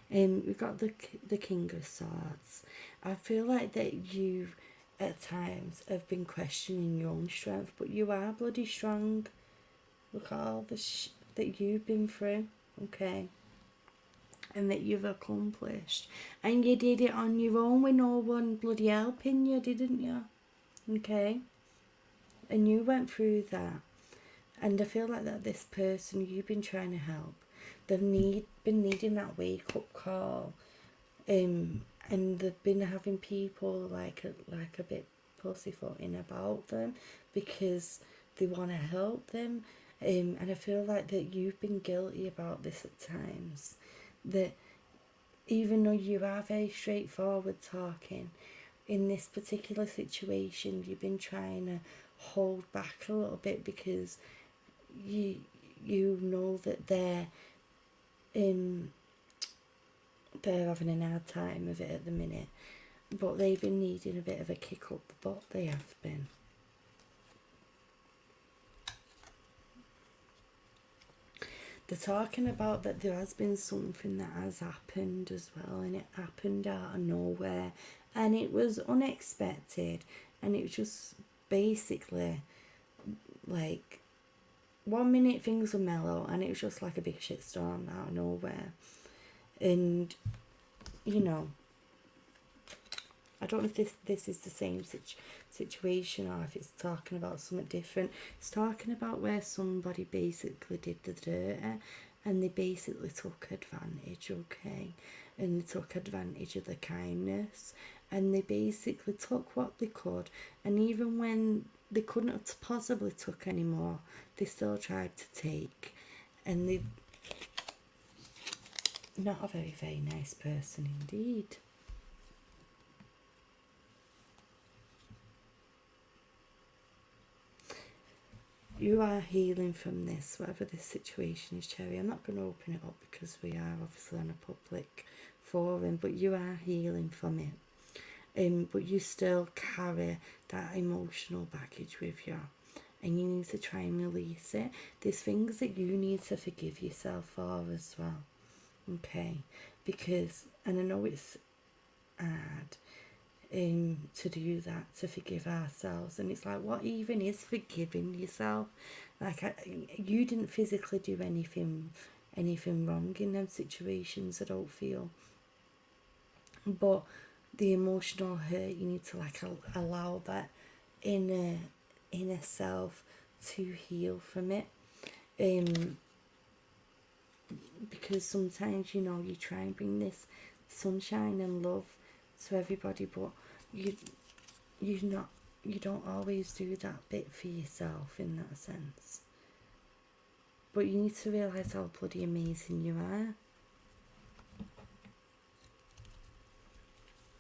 Speaker 1: We've got the King of Swords. I feel like that you at times have been questioning your own strength, but you are bloody strong. Look at all the that you've been through, okay, and that you've accomplished, and you did it on your own with no one bloody helping you, didn't you? Okay, and you went through that. And I feel like that this person you've been trying to help, they've been needing that wake up call, and they've been having people like a bit pussyfooting about them because they want to help them, and I feel like that you've been guilty about this at times. That even though you are very straightforward talking, in this particular situation you've been trying to hold back a little bit because you know that they're having a hard time of it at the minute, but they've been needing a bit of a kick up the butt. They have been. They're talking about that there has been something that has happened as well, and it happened out of nowhere, and it was unexpected, and it was just basically like 1 minute things were mellow and it was just like a big shitstorm out of nowhere. And you know, I don't know if this is the same situation or if it's talking about something different. It's talking about where somebody basically did the dirt and they basically took advantage, okay, and they took advantage of the kindness, and they basically took what they could, and even when they couldn't have possibly took any more, they still tried to take, and they're not a very, very nice person indeed. You are healing from this, whatever this situation is, Cherry. I'm not going to open it up because we are obviously on a public forum, but you are healing from it. But you still carry that emotional baggage with you, and you need to try and release it. There's things that you need to forgive yourself for as well, okay? Because, and I know it's hard to do that, to forgive ourselves, and it's like, what even is forgiving yourself? Like, you didn't physically do anything wrong in them situations, I don't feel, but the emotional hurt, you need to like allow that inner self to heal from it, because sometimes, you know, you try and bring this sunshine and love to everybody, but you don't always do that bit for yourself in that sense. But you need to realise how bloody amazing you are.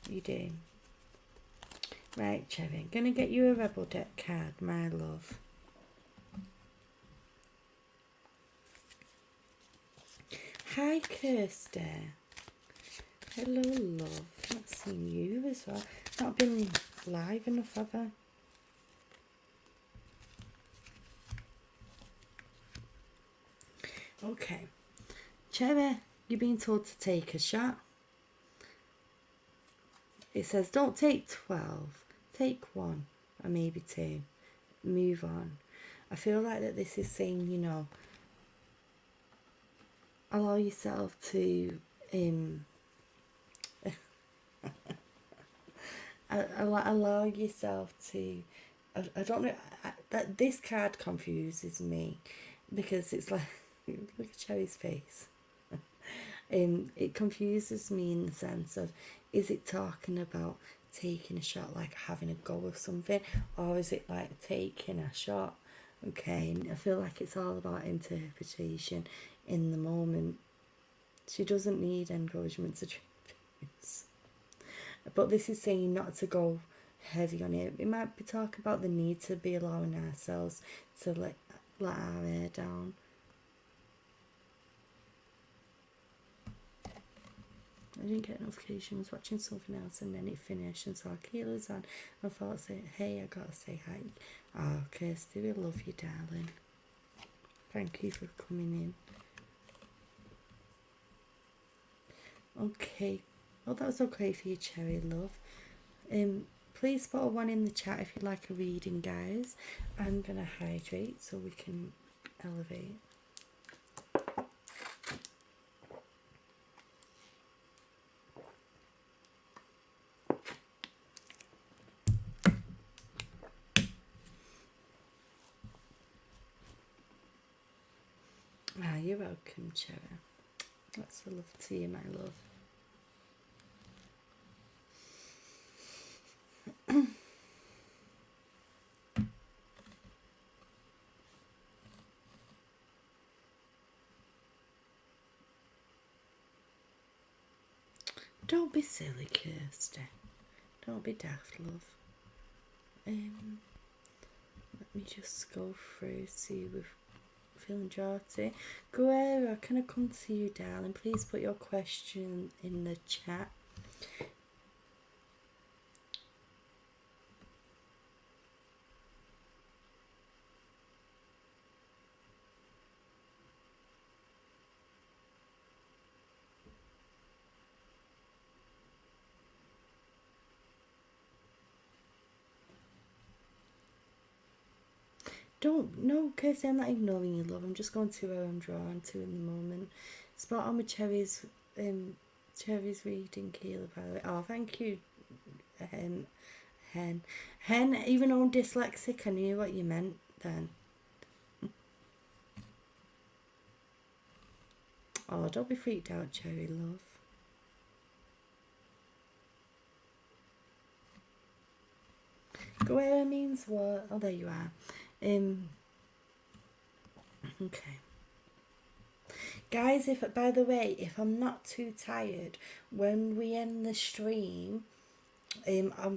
Speaker 1: You do. Right, Cherry, I'm going to get you a Rebel Deck card, my love. Hi, Kirsty. Hello, love. Not seen you as well. Not been live enough, have I? Okay. Cherry, you're being told to take a shot. It says don't take 12, take 1 or maybe 2. move on. I feel like that this is saying, you know, allow yourself to allow yourself to I don't know, that this card confuses me, because it's like look at Cherry's face. It confuses me in the sense of, is it talking about taking a shot, like having a go of something, or is it like taking a shot? Okay, and I feel like it's all about interpretation in the moment. She doesn't need encouragement to try this. But this is saying not to go heavy on it. It might be talking about the need to be allowing ourselves to let our hair down. I didn't get a notification, I was watching something else and then it finished and saw Keely's on. I thought, hey, I gotta say hi. Oh, Kirsty, we love you, darling. Thank you for coming in. Okay, well, that was okay for you, Cherry love. Please put a 1 in the chat if you'd like a reading, guys. I'm gonna hydrate so we can elevate. Ah, you're welcome, Cherry. That's the love to you, my love. Don't be silly, Kirsty. Don't be daft, love. Let me just go through, see we're feeling draughty. Guerra, can I come to you, darling? Please put your question in the chat. No, Kirsty, I'm not ignoring you, love. I'm just going to where I'm drawn to in the moment. Spot on with Cherry's reading, Keela, by the way. Oh, thank you, Hen. Even though I'm dyslexic, I knew what you meant then. Oh, don't be freaked out, Cherry, love. Guerra means what? Oh, there you are. Okay. Guys, by the way, if I'm not too tired, when we end the stream, I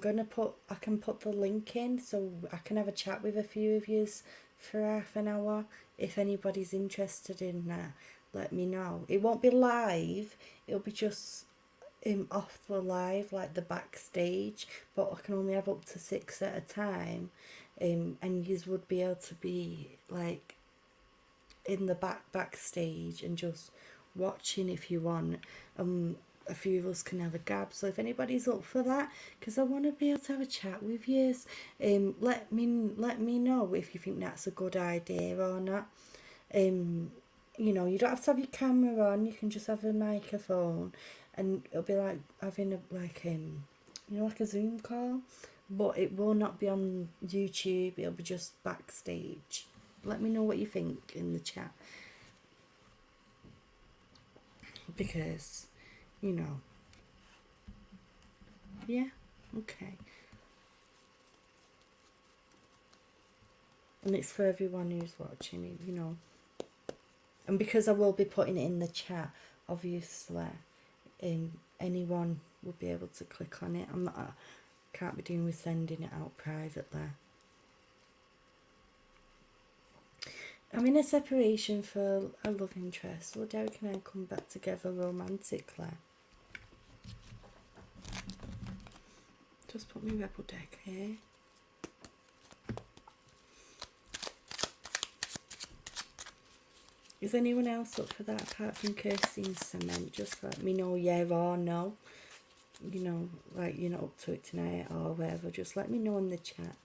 Speaker 1: can put the link in so I can have a chat with a few of yous for half an hour. If anybody's interested in that, let me know. It won't be live, it'll be just off the live, like the backstage, but I can only have up to 6 at a time. And yous would be able to be like in the backstage and just watching if you want. A few of us can have a gab, so if anybody's up for that, because I want to be able to have a chat with yous, let me know if you think that's a good idea or not. You know, you don't have to have your camera on, you can just have a microphone, and it'll be like having a you know, like a Zoom call, but it will not be on YouTube, it'll be just backstage. Let me know what you think in the chat, because, you know, yeah, okay. And it's for everyone who's watching, you know. And because I will be putting it in the chat, obviously, anyone will be able to click on it. Can't be doing with sending it out privately. I'm in a separation for a love interest. So Derek and I come back together romantically. Just put my rebel deck here. Is anyone else up for that apart from Kirsty and Cement? Just let me know, yeah or no. You know, like you're not up to it tonight or whatever. Just let me know in the chat.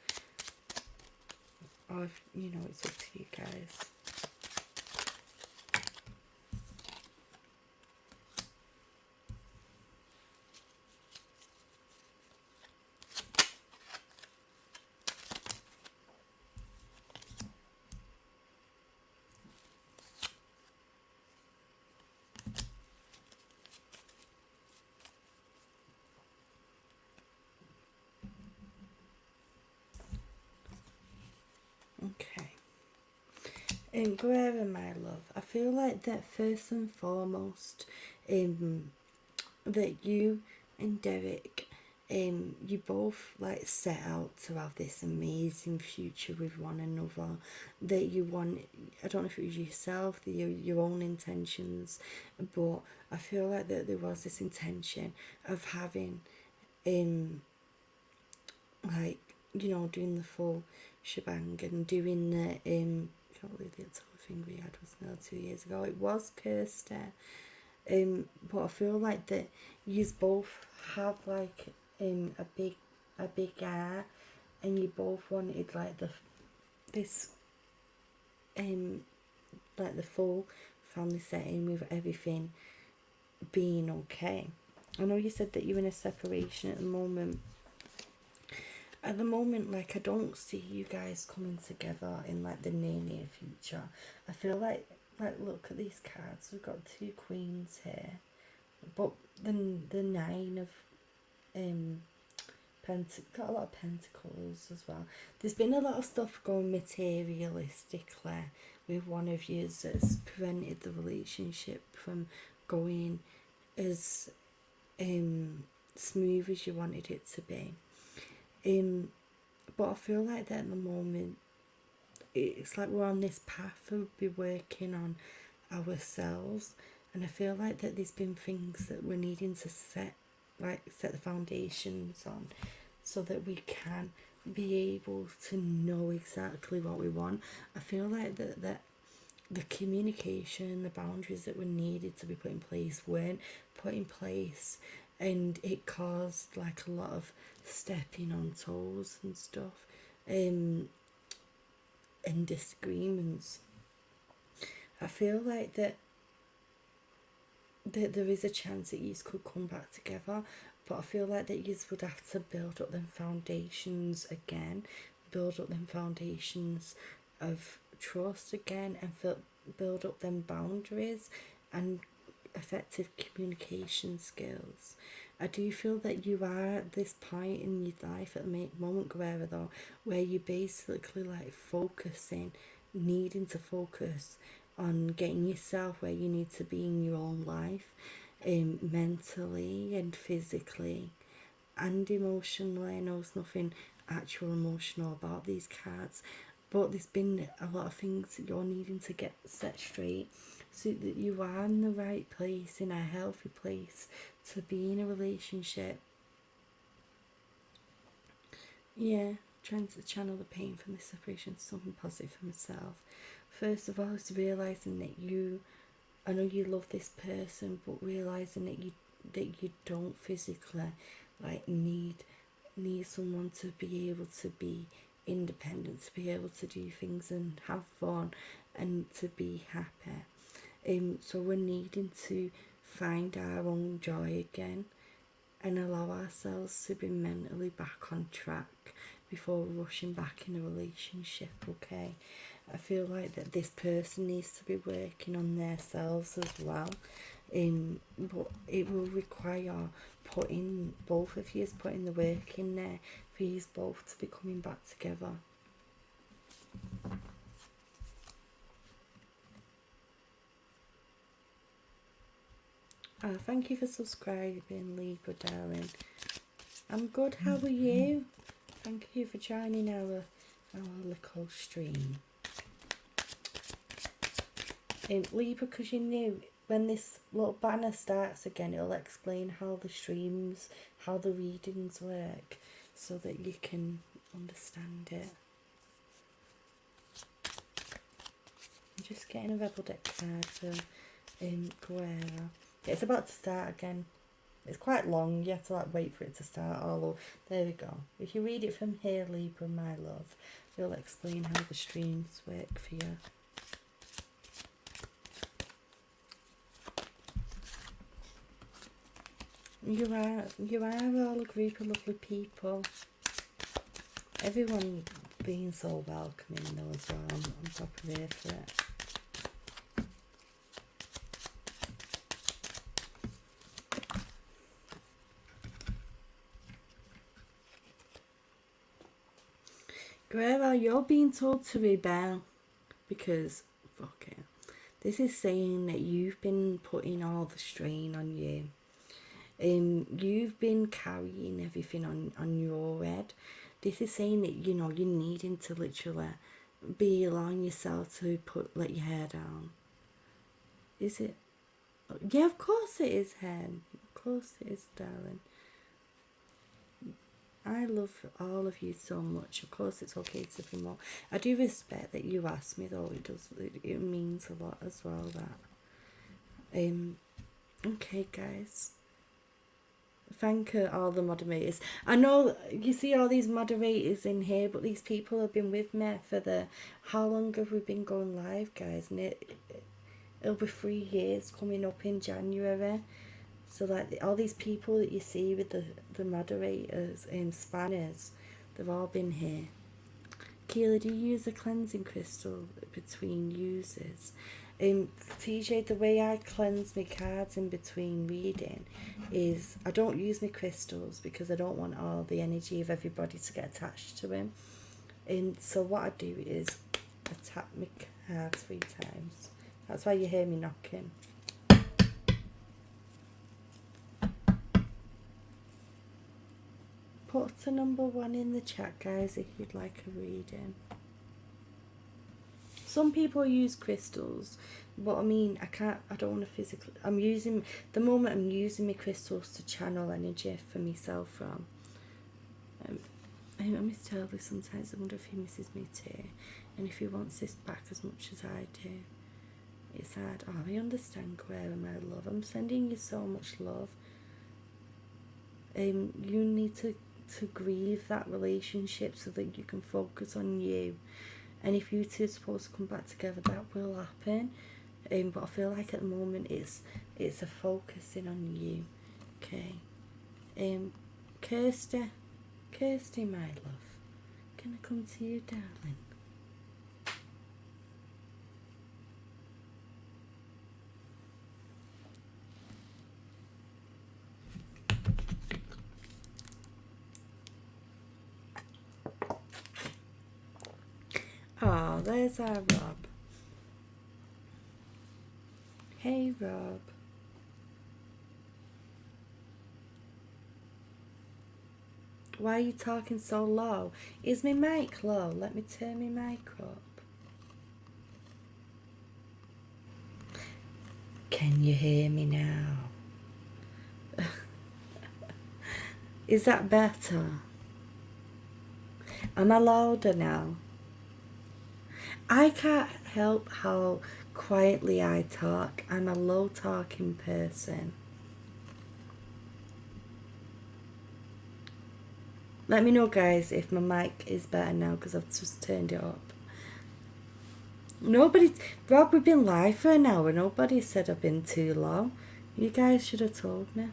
Speaker 1: or if, you know, it's up to you guys. Okay. Guerra, my love, I feel like that first and foremost, that you and Derek, you both like set out to have this amazing future with one another. That you want, I don't know if it was yourself, your own intentions, but I feel like that there was this intention of having, like, you know, doing the full shebang and doing the I can't believe the other thing we had was now 2 years ago. It was Kirsty. But I feel like that you both have like a big heart, and you both wanted like this like the full family setting with everything being okay. I know you said that you're in a separation at the moment. At the moment, like, I don't see you guys coming together in like the near future. I feel like look at these cards. We've got 2 queens here, but the 9 of got a lot of pentacles as well. There's been a lot of stuff going materialistically with one of you that's prevented the relationship from going as smooth as you wanted it to be. But I feel like that at the moment, it's like we're on this path of be working on ourselves, and I feel like that there's been things that we're needing to set the foundations on, so that we can be able to know exactly what we want. I feel like that the communication, the boundaries that were needed to be put in place weren't put in place, and it caused like a lot of stepping on toes and stuff, and disagreements. I feel like that there is a chance that you could come back together, but I feel like that you would have to build up them foundations again, build up them foundations of trust again, and build up them boundaries and effective communication skills. I do feel that you are at this point in your life at the moment, Guerra, though, where you're basically like needing to focus on getting yourself where you need to be in your own life, mentally and physically and emotionally. I know there's nothing actual emotional about these cards, but there's been a lot of things that you're needing to get set straight, so that you are in the right place, in a healthy place to be in a relationship. Yeah, trying to channel the pain from this separation to something positive for myself. First of all, is realising that I know you love this person, but realising that you don't physically like need someone to be able to be independent, to be able to do things and have fun and to be happy. So we're needing to find our own joy again and allow ourselves to be mentally back on track before rushing back in a relationship, okay? I feel like that this person needs to be working on themselves as well, but it will require both of you putting the work in there for you both to be coming back together. Thank you for subscribing, Libra darling. I'm good, how are you? Thank you for joining our little stream. Libra, because you knew when this little banner starts again, it'll explain how the readings work, so that you can understand it. I'm just getting a Rebel deck card for Guerra. It's about to start again. It's quite long. You have to like wait for it to start all over. There we go. If you read it from here, Libra, my love, it'll explain how the streams work for you. You are all a group of lovely people. Everyone being so welcoming though as well. I'm top of here for it. Guerrero, you're being told to rebel because, fuck it. This is saying that you've been putting all the strain on you. You've been carrying everything on your head. This is saying that, you know, you're needing to literally be allowing yourself to let your hair down. Is it? Yeah, of course it is, hen. Of course it is, darling. I love all of you so much. Of course it's okay to be more. I do respect that you asked me though. It means a lot as well, that. Okay, guys. Thank all the moderators. I know you see all these moderators in here, but these people have been with me for how long have we been going live, guys? And it'll be 3 years coming up in January. So like all these people that you see with the moderators and spanners, they've all been here. Keely, do you use a cleansing crystal between uses? TJ, the way I cleanse my cards in between reading is I don't use my crystals because I don't want all the energy of everybody to get attached to him. And so what I do is I tap my cards 3 times. That's why you hear me knocking. Put a number 1 in the chat, guys, if you'd like a reading. Some people use crystals, but I mean, I don't want to physically, I'm using my crystals to channel energy for myself from. I miss Toby sometimes. I wonder if he misses me too, and if he wants this back as much as I do. It's hard. Oh, I understand, Clara, my love. I'm sending you so much love. You need to grieve that relationship so that you can focus on you. And if you two are supposed to come back together, that will happen. But I feel like at the moment it's a focusing on you. Okay. Kirsty, my love. Can I come to you, darling? Oh, there's our Rob. Hey, Rob. Why are you talking so low? Is my mic low? Let me turn my mic up. Can you hear me now? Is that better? Am I louder now? I can't help how quietly I talk. I'm a low talking person. Let me know, guys, if my mic is better now because I've just turned it up. Rob, we've been live for an hour. Nobody said I've been too low. You guys should have told me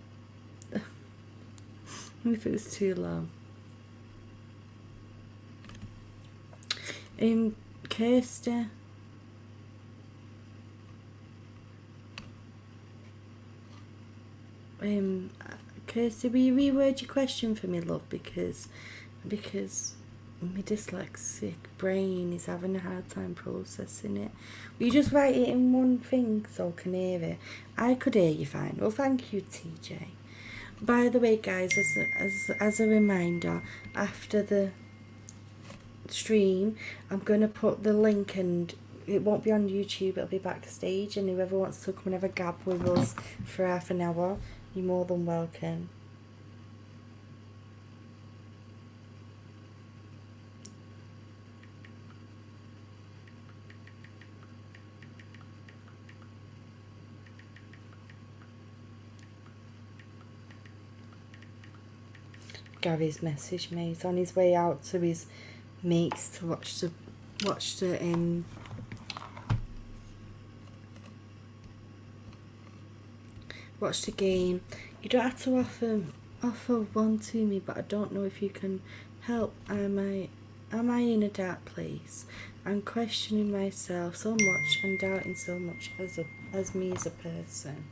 Speaker 1: if it was too low. Kirsty. Kirsty, will you reword your question for me, love? Because my dyslexic brain is having a hard time processing it. Will you just write it in one thing so I can hear it? I could hear you fine. Well, thank you, TJ. By the way, guys, as a reminder, after the stream, I'm going to put the link, and it won't be on YouTube, it'll be backstage, and whoever wants to come and have a gab with us for half an hour, you're more than welcome. Gary's messaged me. He's on his way out to his mates to watch the game. You don't have to offer one to me, but I don't know if you can help. Am I in a dark place? I'm questioning myself so much and doubting so much as me as a person.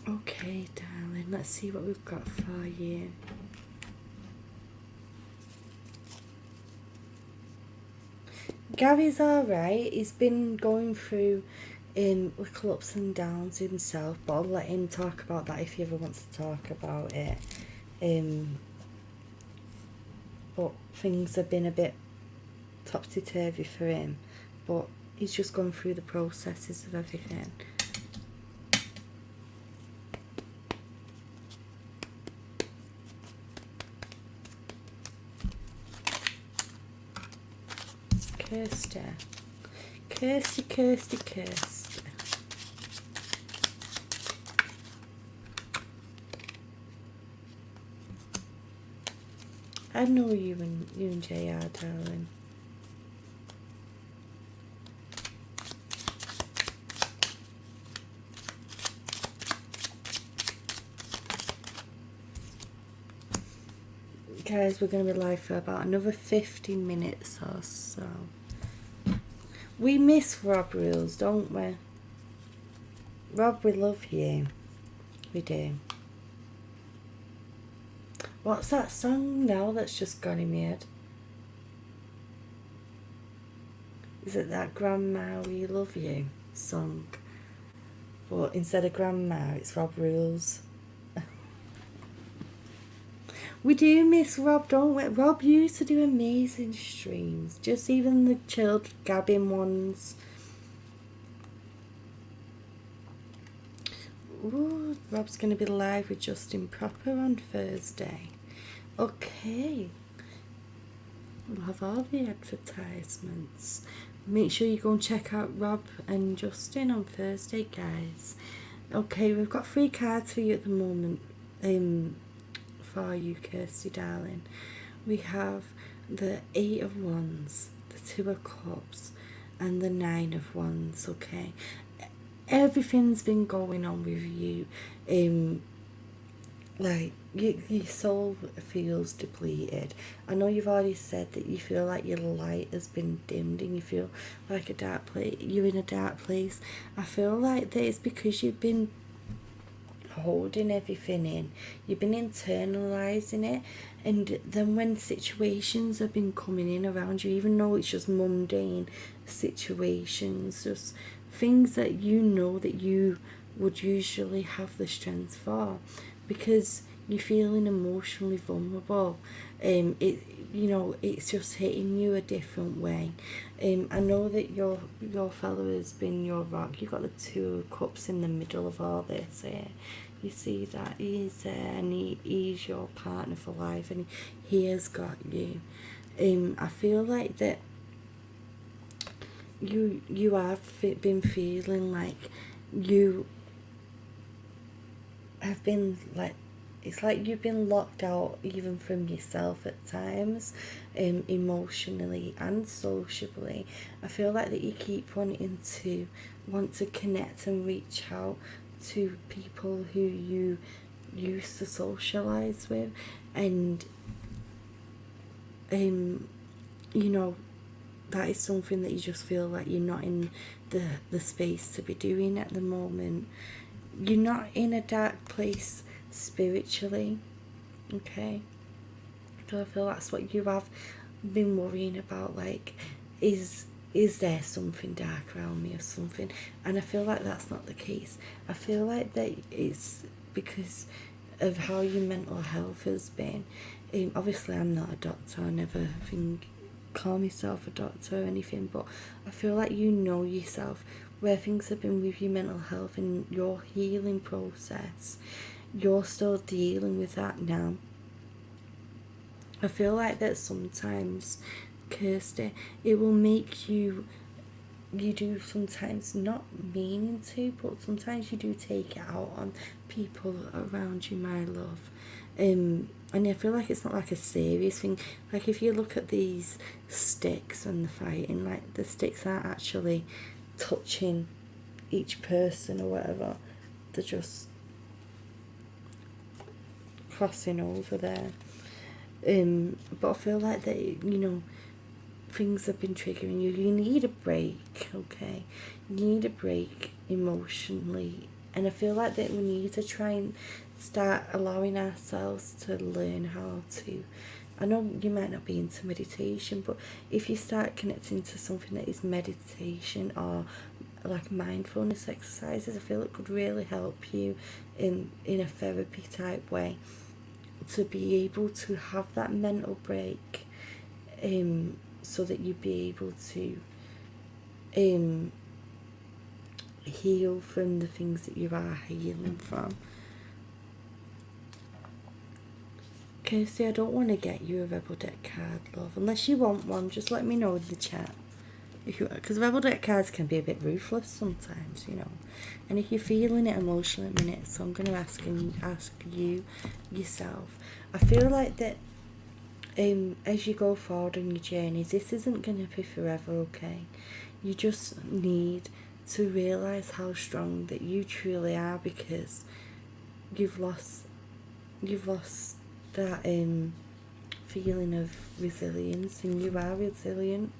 Speaker 1: Okay, darling, let's see what we've got for you. Gary's alright. He's been going through little ups and downs himself, but I'll let him talk about that if he ever wants to talk about it. But things have been a bit topsy-turvy for him, but he's just gone through the processes of everything. Kirsty. I know you and JR, darling. Guys, we're going to be live for about another 15 minutes or so. We miss Rob Rules, don't we? Rob, we love you. We do. What's that song now that's just gone in my head? Is it that Grandma We Love You song? But instead of Grandma, it's Rob Rules. We do miss Rob, don't we? Rob used to do amazing streams. Just even the chilled gabbing ones. Ooh, Rob's going to be live with Justin Proper on Thursday. Okay. We'll have all the advertisements. Make sure you go and check out Rob and Justin on Thursday, guys. Okay, we've got 3 cards for you at the moment. For you, Kirsty, darling. We have the 8 of Wands, the 2 of Cups, and the 9 of Wands, okay? Everything's been going on with you. Like, your soul feels depleted. I know you've already said that you feel like your light has been dimmed and you feel like you're in a dark place. I feel like that it's because you've been holding everything in. You've been internalizing it, and then when situations have been coming in around you, even though it's just mundane situations, just things that you know that you would usually have the strength for, because you're feeling emotionally vulnerable. It's just hitting you a different way. I know that your fellow has been your rock. You've got the 2 of Cups in the middle of all this here. You see that he's there, and he's your partner for life, and he has got you. I feel like that you have been feeling like you have been like, it's like you've been locked out even from yourself at times, emotionally and sociably. I feel like that you keep wanting to connect and reach out to people who you used to socialise with, and that is something that you just feel like you're not in the space to be doing at the moment. You're not in a dark place spiritually, okay? So I feel that's what you have been worrying about, like, is there something dark around me or something? And I feel like that's not the case. I feel like that it's because of how your mental health has been. Obviously I'm not a doctor, I never call myself a doctor or anything, but I feel like you know yourself where things have been with your mental health and your healing process. You're still dealing with that now. I feel like that sometimes, Kirsty, it will make you do sometimes, not meaning to, but sometimes you do take it out on people around you, my love. And I feel like it's not like a serious thing. Like if you look at these sticks and the fighting, like the sticks aren't actually touching each person or whatever. They're just crossing over there. But I feel like that, you know, things have been triggering you. You need a break, okay? You need a break emotionally. And I feel like that we need to try and start allowing ourselves to learn how to, I know you might not be into meditation, but if you start connecting to something that is meditation or like mindfulness exercises, I feel it could really help you in a therapy type way to be able to have that mental break, so that you'd be able to heal from the things that you are healing from. Kirsty, I don't want to get you a Rebel Deck card, love. Unless you want one, just let me know in the chat. Because Rebel Deck cards can be a bit ruthless sometimes, you know. And if you're feeling it emotionally at the minute, so I'm going to ask you yourself. I feel like that as you go forward on your journey, this isn't going to be forever, okay? You just need to realise how strong that you truly are, because you've lost that feeling of resilience, and you are resilient.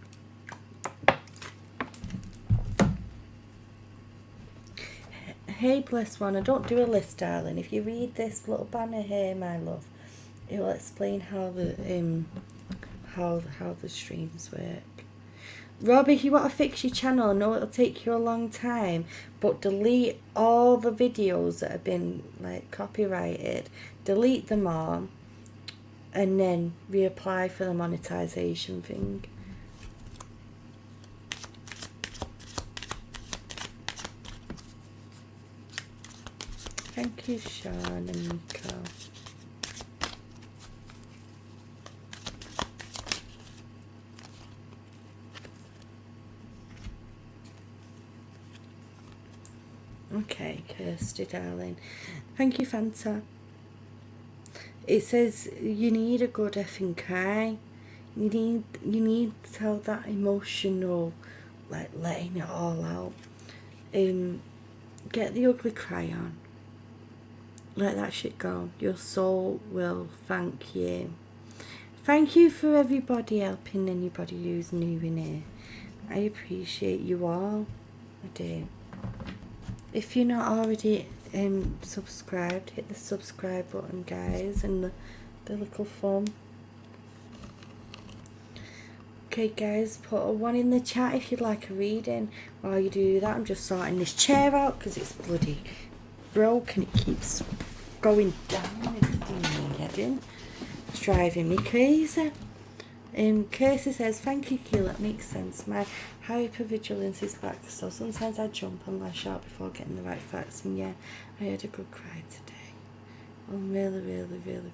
Speaker 1: Hey, blessed one, I don't do a list, darling. If you read this little banner here, my love, it will explain how the streams work. Rob, if you want to fix your channel, I know it'll take you a long time, but delete all the videos that have been like copyrighted, delete them all, and then reapply for the monetization thing. Thank you, Sean and Nico. Okay, Kirsty, darling. Thank you, Fanta. It says you need a good effing cry. You need to tell that emotional, like letting it all out. Get the ugly cry on. Let that shit go. Your soul will thank you. Thank you for everybody helping anybody who's new in here. I appreciate you all. I do. If you're not already subscribed, hit the subscribe button, guys, and the little thumb. Okay, guys, put a 1 in the chat if you'd like a reading. While you do that, I'm just sorting this chair out because it's bloody broke and it keeps going down. It's doing my head in. It's driving me crazy. Kirsty says, thank you, Keel, that makes sense. My hypervigilance is back, so sometimes I jump and lash out before getting the right facts, and yeah, I had a good cry today. I'm really, really, really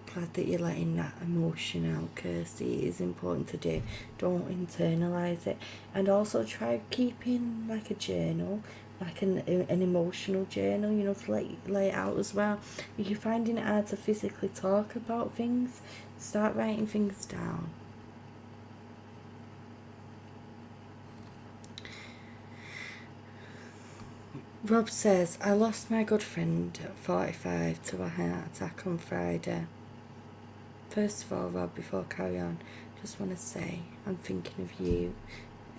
Speaker 1: glad that you're letting that emotion out, Kirsty. It is important to do. Don't internalise it. And also try keeping like a journal, like an emotional journal, you know, to lay it out as well. If you're finding it hard to physically talk about things, start writing things down. Rob says, I lost my good friend at 45 to a heart attack on Friday. First of all, Rob, before I carry on, just want to say I'm thinking of you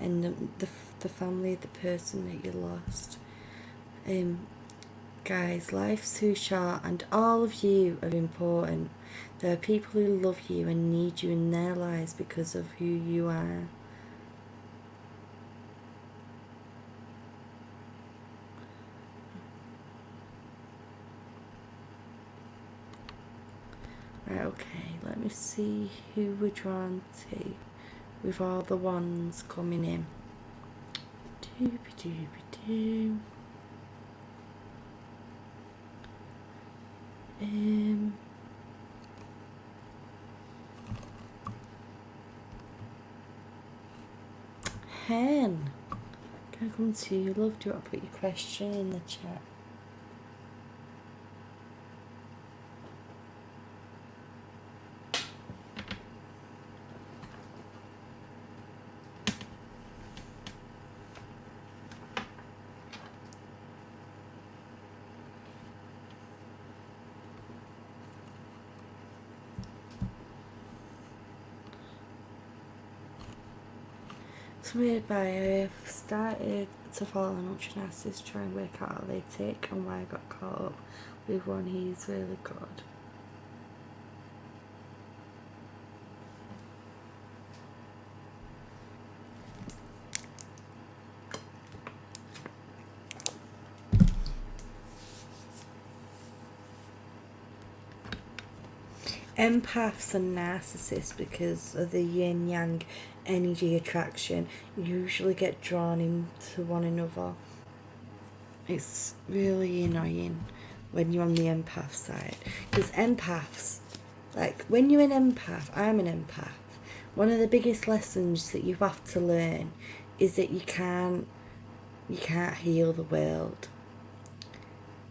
Speaker 1: and the family, the person that you lost. Guys, life's too short and all of you are important. There are people who love you and need you in their lives because of who you are. Right, okay, let me see who we're drawn to with all the ones coming in. Doobie-doobie-doo. Hen, can I come to you, love? Do you want to put your question in the chat? It's weird, but I've started to follow an ultra narcissist, try and work out how they tick and why I got caught up with one. He's really good. Empaths and narcissists, because of the yin yang energy attraction, usually get drawn into one another. It's really annoying when you're on the empath side, because empaths, like when you're an empath, I'm an empath, one of the biggest lessons that you have to learn is that you can't heal the world.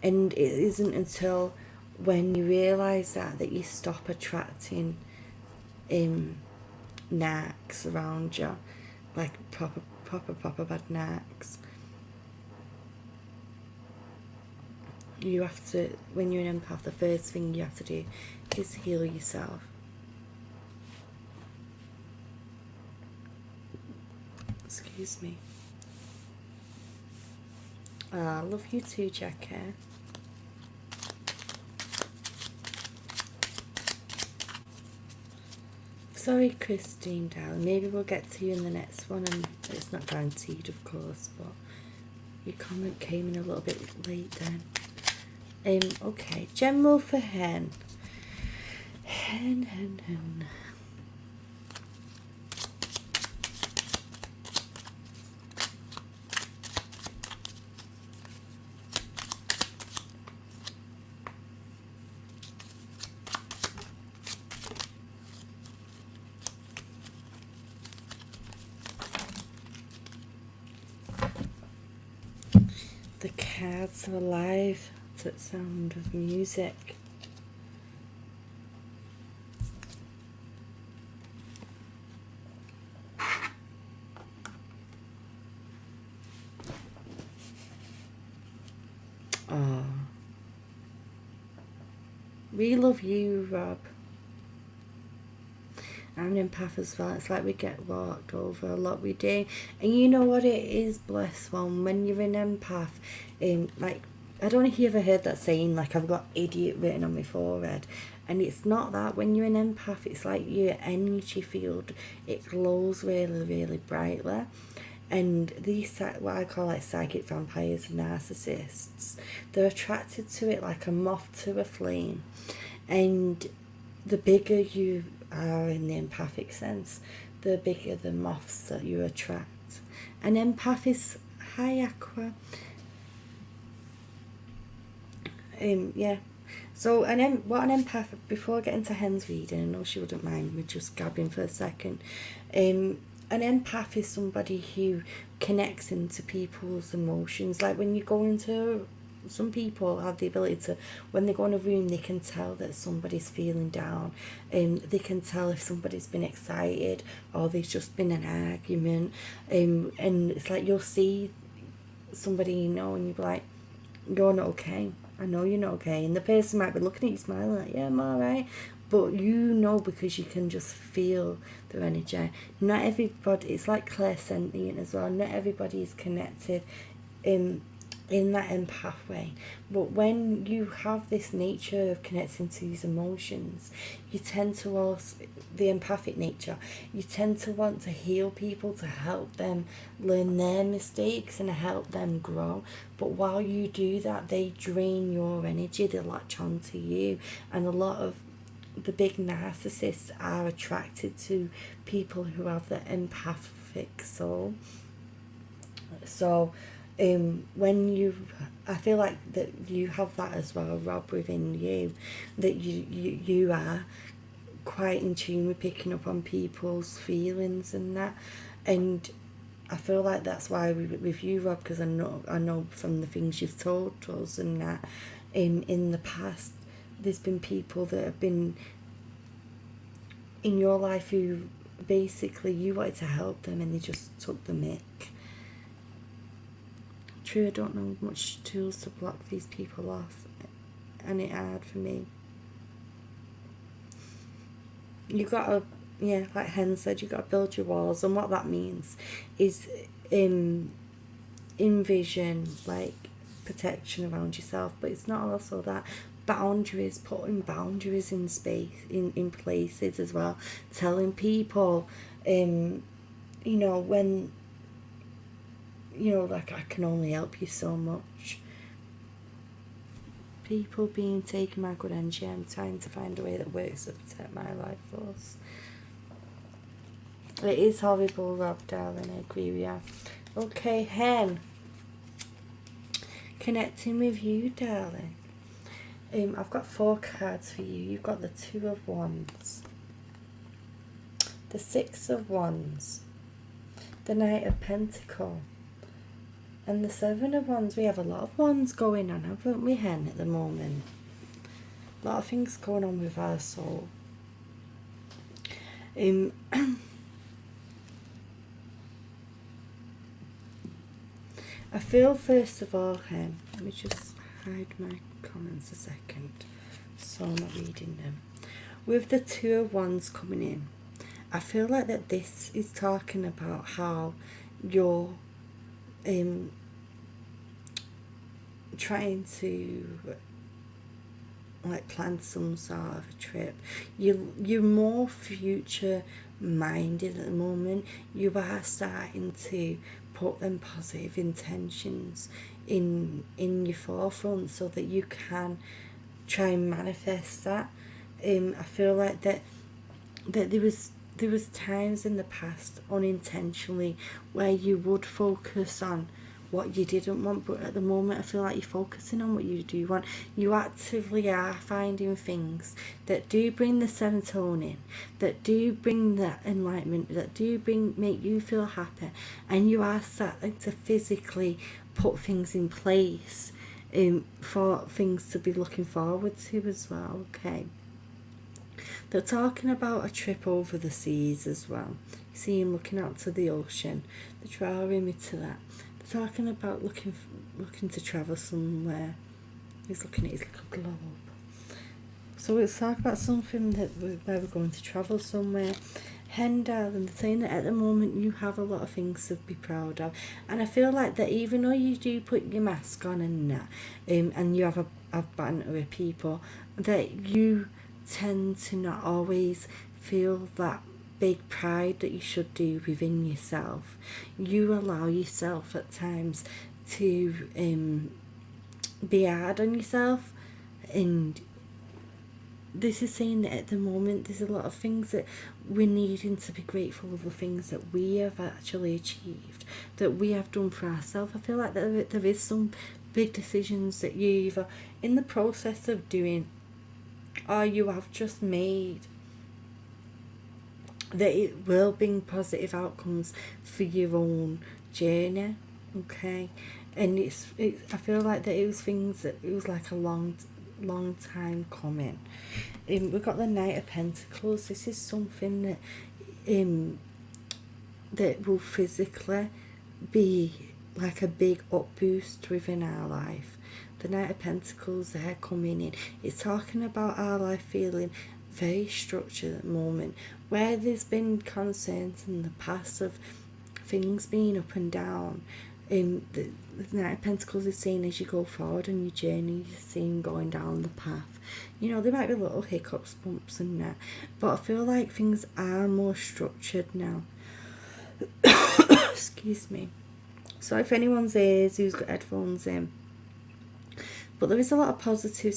Speaker 1: And it isn't until when you realise that you stop attracting narcs around you, like proper bad narcs. You have to, when you're an empath, the first thing you have to do is heal yourself. Excuse me. I love you too, Jackie. Sorry, Christine, darling. Maybe we'll get to you in the next one, and it's not guaranteed, of course, but your comment came in a little bit late then. Okay, general for hen. Hen. The cards are alive to the sound of music. Oh, we love you, Rob. I'm an empath as well. It's like we get walked over a lot, we do. And you know what it is, bless one, when you're an empath, like, I don't know if you ever heard that saying, like, I've got idiot written on my forehead. And it's not that. When you're an empath, it's like your energy field, it glows really, really brightly. And these, what I call like psychic vampires and narcissists, they're attracted to it like a moth to a flame. And the bigger you are in the empathic sense, the bigger the moths that you attract. An empath is hi Aqua. Yeah. So what an empath, before I get into Hen's reading, I know she wouldn't mind me just gabbing for a second. An empath is somebody who connects into people's emotions. Like when you go into, some people have the ability to, when they go in a room, they can tell that somebody's feeling down. They can tell if somebody's been excited or there's just been an argument. And it's like you'll see somebody you know and you'll be like, you're not okay. I know you're not okay. And the person might be looking at you smiling like, yeah, I'm alright. But you know, because you can just feel their energy. Not everybody, it's like clairsentient as well. Not everybody is connected in that empath way. But when you have this nature of connecting to these emotions, you tend to also, the empathic nature, you tend to want to heal people, to help them learn their mistakes and help them grow. But while you do that, they drain your energy, they latch on to you. And a lot of the big narcissists are attracted to people who have the empathic soul. So when you, I feel like that you have that as well, Rob, within you, that you are quite in tune with picking up on people's feelings and that. And I feel like that's why with you, Rob, because I know from the things you've told us and that in the past, there's been people that have been in your life who basically you wanted to help them and they just took the mick. True, I don't know much tools to block these people off, and it's hard for me. You gotta yeah, like Hen said, you got to build your walls, and what that means is envision like protection around yourself, but it's not also that boundaries, putting boundaries in space, in places as well, telling people, you know, when, you know, like, I can only help you so much. People being taken my good energy, I'm trying to find a way that works to protect my life force. It is horrible, Rob, darling, I agree with you. Okay, Hen. Connecting with you, darling. I've got 4 cards for you. You've got the 2 of Wands, the 6 of Wands, the Knight of Pentacles, and the 7 of Wands. We have a lot of wands going on, haven't we, Hen, at the moment? A lot of things going on with our soul. I feel, first of all, Hen, let me just hide my comments a second so I'm not reading them. With the 2 of Wands coming in, I feel like that this is talking about how you're trying to like plan some sort of a trip. You're more future minded at the moment. You are starting to put them positive intentions in your forefront so that you can try and manifest that. I feel like that there was times in the past unintentionally where you would focus on what you didn't want, but at the moment I feel like you're focusing on what you do want. You actively are finding things that do bring the serotonin, that do bring that enlightenment, that do make you feel happy, and you are starting to physically put things in place for things to be looking forward to as well. Okay, they're talking about a trip over the seas as well. You see him looking out to the ocean. They're drawing me to that. They're talking about looking to travel somewhere. He's looking at his little globe. So it's talking about something where we're going to travel somewhere. Hen, darling, they're saying that at the moment you have a lot of things to be proud of, and I feel like that even though you do put your mask on and that, and you have banter with people, that you tend to not always feel that big pride that you should do within yourself. You allow yourself at times to be hard on yourself, and this is saying that at the moment there's a lot of things that we're needing to be grateful of, the things that we have actually achieved, that we have done for ourselves. I feel like there is some big decisions that you either in the process of doing or you have just made that it will bring positive outcomes for your own journey. Okay, and I feel like that it was things that it was like a long time coming. We've got the Knight of Pentacles. This is something that that will physically be like a big up boost within our life. The Knight of Pentacles there coming in, it's talking about our life feeling very structured at the moment, where there's been concerns in the past of things being up and down. The Knight of Pentacles is saying as you go forward on your journey, you're seeing going down the path. You know, there might be little hiccups, bumps and that, but I feel like things are more structured now. Excuse me. So if anyone's ears who's got headphones in, but there is a lot of positivity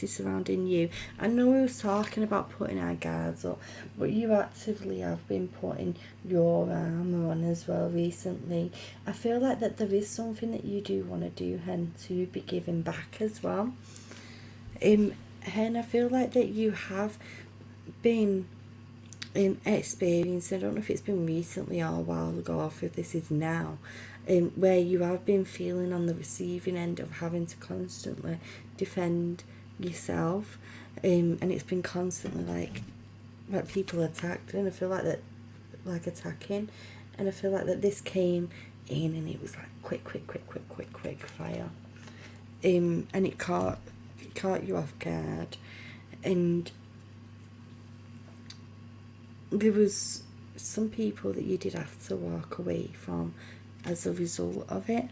Speaker 1: surrounding you. I know we was talking about putting our guards up, but you actively have been putting your armour on as well recently. I feel like that there is something that you do want to do, Hen, to be giving back as well. Hen, I feel like that you have been experiencing, I don't know if it's been recently or a while ago or if this is now, where you have been feeling on the receiving end of having to constantly defend yourself, and it's been constantly like people attacked, and I feel like that, like attacking, and I feel like that this came in and it was like quick fire, and it caught you off guard, and there was some people that you did have to walk away from as a result of it.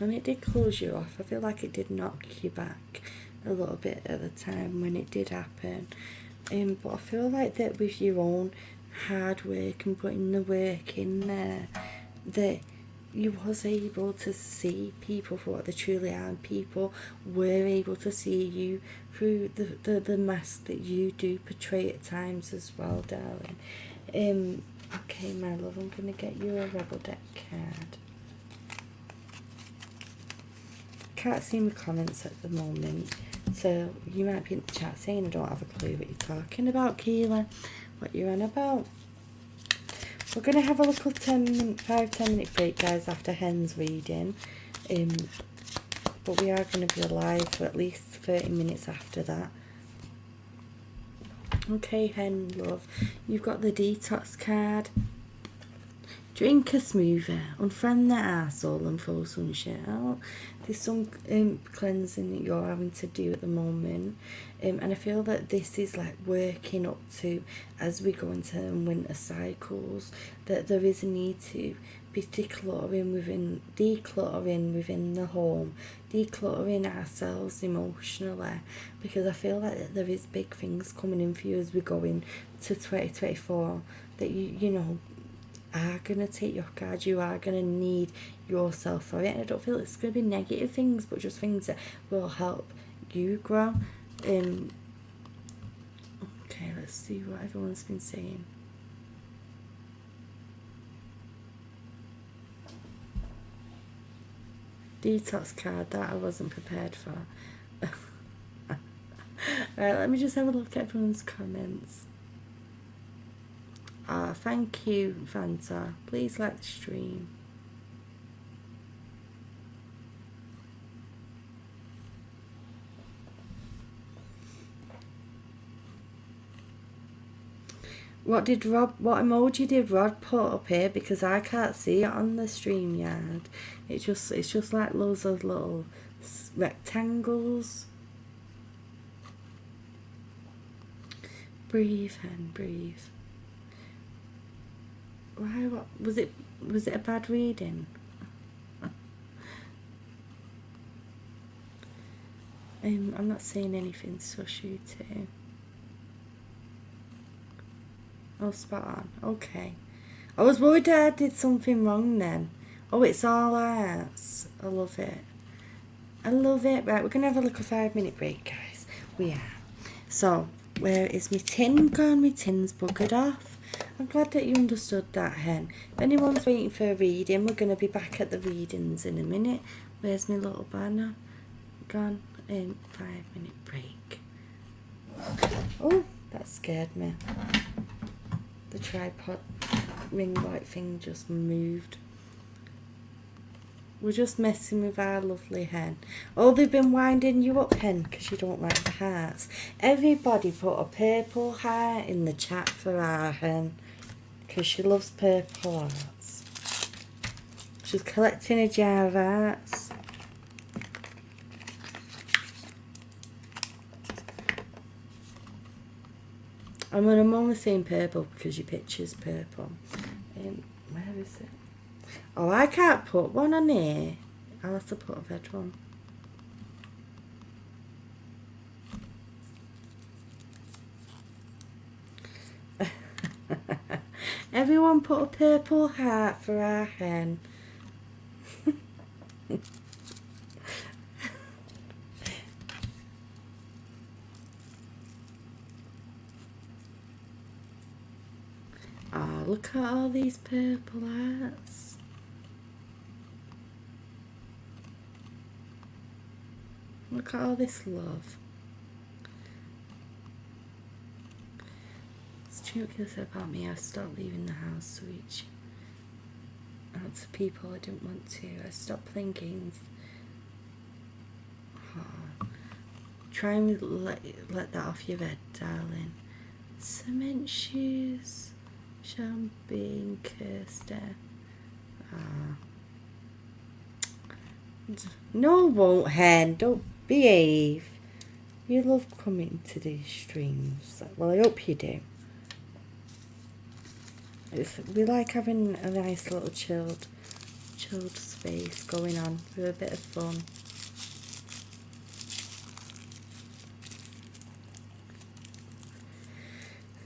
Speaker 1: And it did close you off. I feel like it did knock you back a little bit at the time when it did happen. But I feel like that with your own hard work and putting the work in there, that you was able to see people for what they truly are, and people were able to see you through the mask that you do portray at times as well, darling. Okay, my love, I'm going to get you a Rebel deck card. Can't see my comments at the moment, so you might be in the chat saying I don't have a clue what you're talking about, Keela, what you're on about. We're going to have a little 5-10 minute break, guys, after Hen's reading, but we are going to be alive for at least 30 minutes after that. Okay, Hen, love, you've got the detox card. Drink a smoothie, unfriend the arsehole and throw some shit out. There's some cleansing that you're having to do at the moment, and I feel that this is like working up to, as we go into winter cycles, that there is a need to be decluttering within the home, decluttering ourselves emotionally, because I feel like there is big things coming in for you as we go into 2024 that you know are going to take your card. You are going to need yourself for it, and I don't feel it's going to be negative things, but just things that will help you grow. Okay, let's see what everyone's been saying. Detox card, that I wasn't prepared for. Alright, let me just have a look at everyone's comments. Thank you, Fanta. Please like the stream. What emoji did Rod put up here? Because I can't see it on the stream yard. It's just like loads of little rectangles. Breathe and breathe. Why? What was it? Was it a bad reading? I'm not saying anything, so shoot it. Oh, spot on. Okay. I was worried I did something wrong then. Oh, it's all arts. I love it. I love it. Right, we're going to have a little 5-minute break, guys. We are. So, where is my tin gone? My tin's buggered off. I'm glad that you understood that, Hen. If anyone's waiting for a reading, we're going to be back at the readings in a minute. Where's my little banner? Gone. 5-minute break. Oh, that scared me. The tripod ring light thing just moved. We're just messing with our lovely Hen. Oh, they've been winding you up, Hen, because you don't like the hearts. Everybody put a purple heart in the chat for our Hen, because she loves purple hearts. She's collecting a jar of hearts. I'm only saying purple because your picture's purple. Where is it? Oh, I can't put one on here. I'll have to put a red one. Everyone put a purple heart for our Hen. Oh, look at all these purple hearts. Look at all this love. It's true because about me, I stopped leaving the house to reach out to people I didn't want to. I stopped playing games. Oh. Try and let that off your head, darling. Cement shoes. Champagne, Kirsty. No, won't, Hen. Don't behave. you love coming to these streams. Well, I hope you do. We like having a nice little chilled space going on for a bit of fun.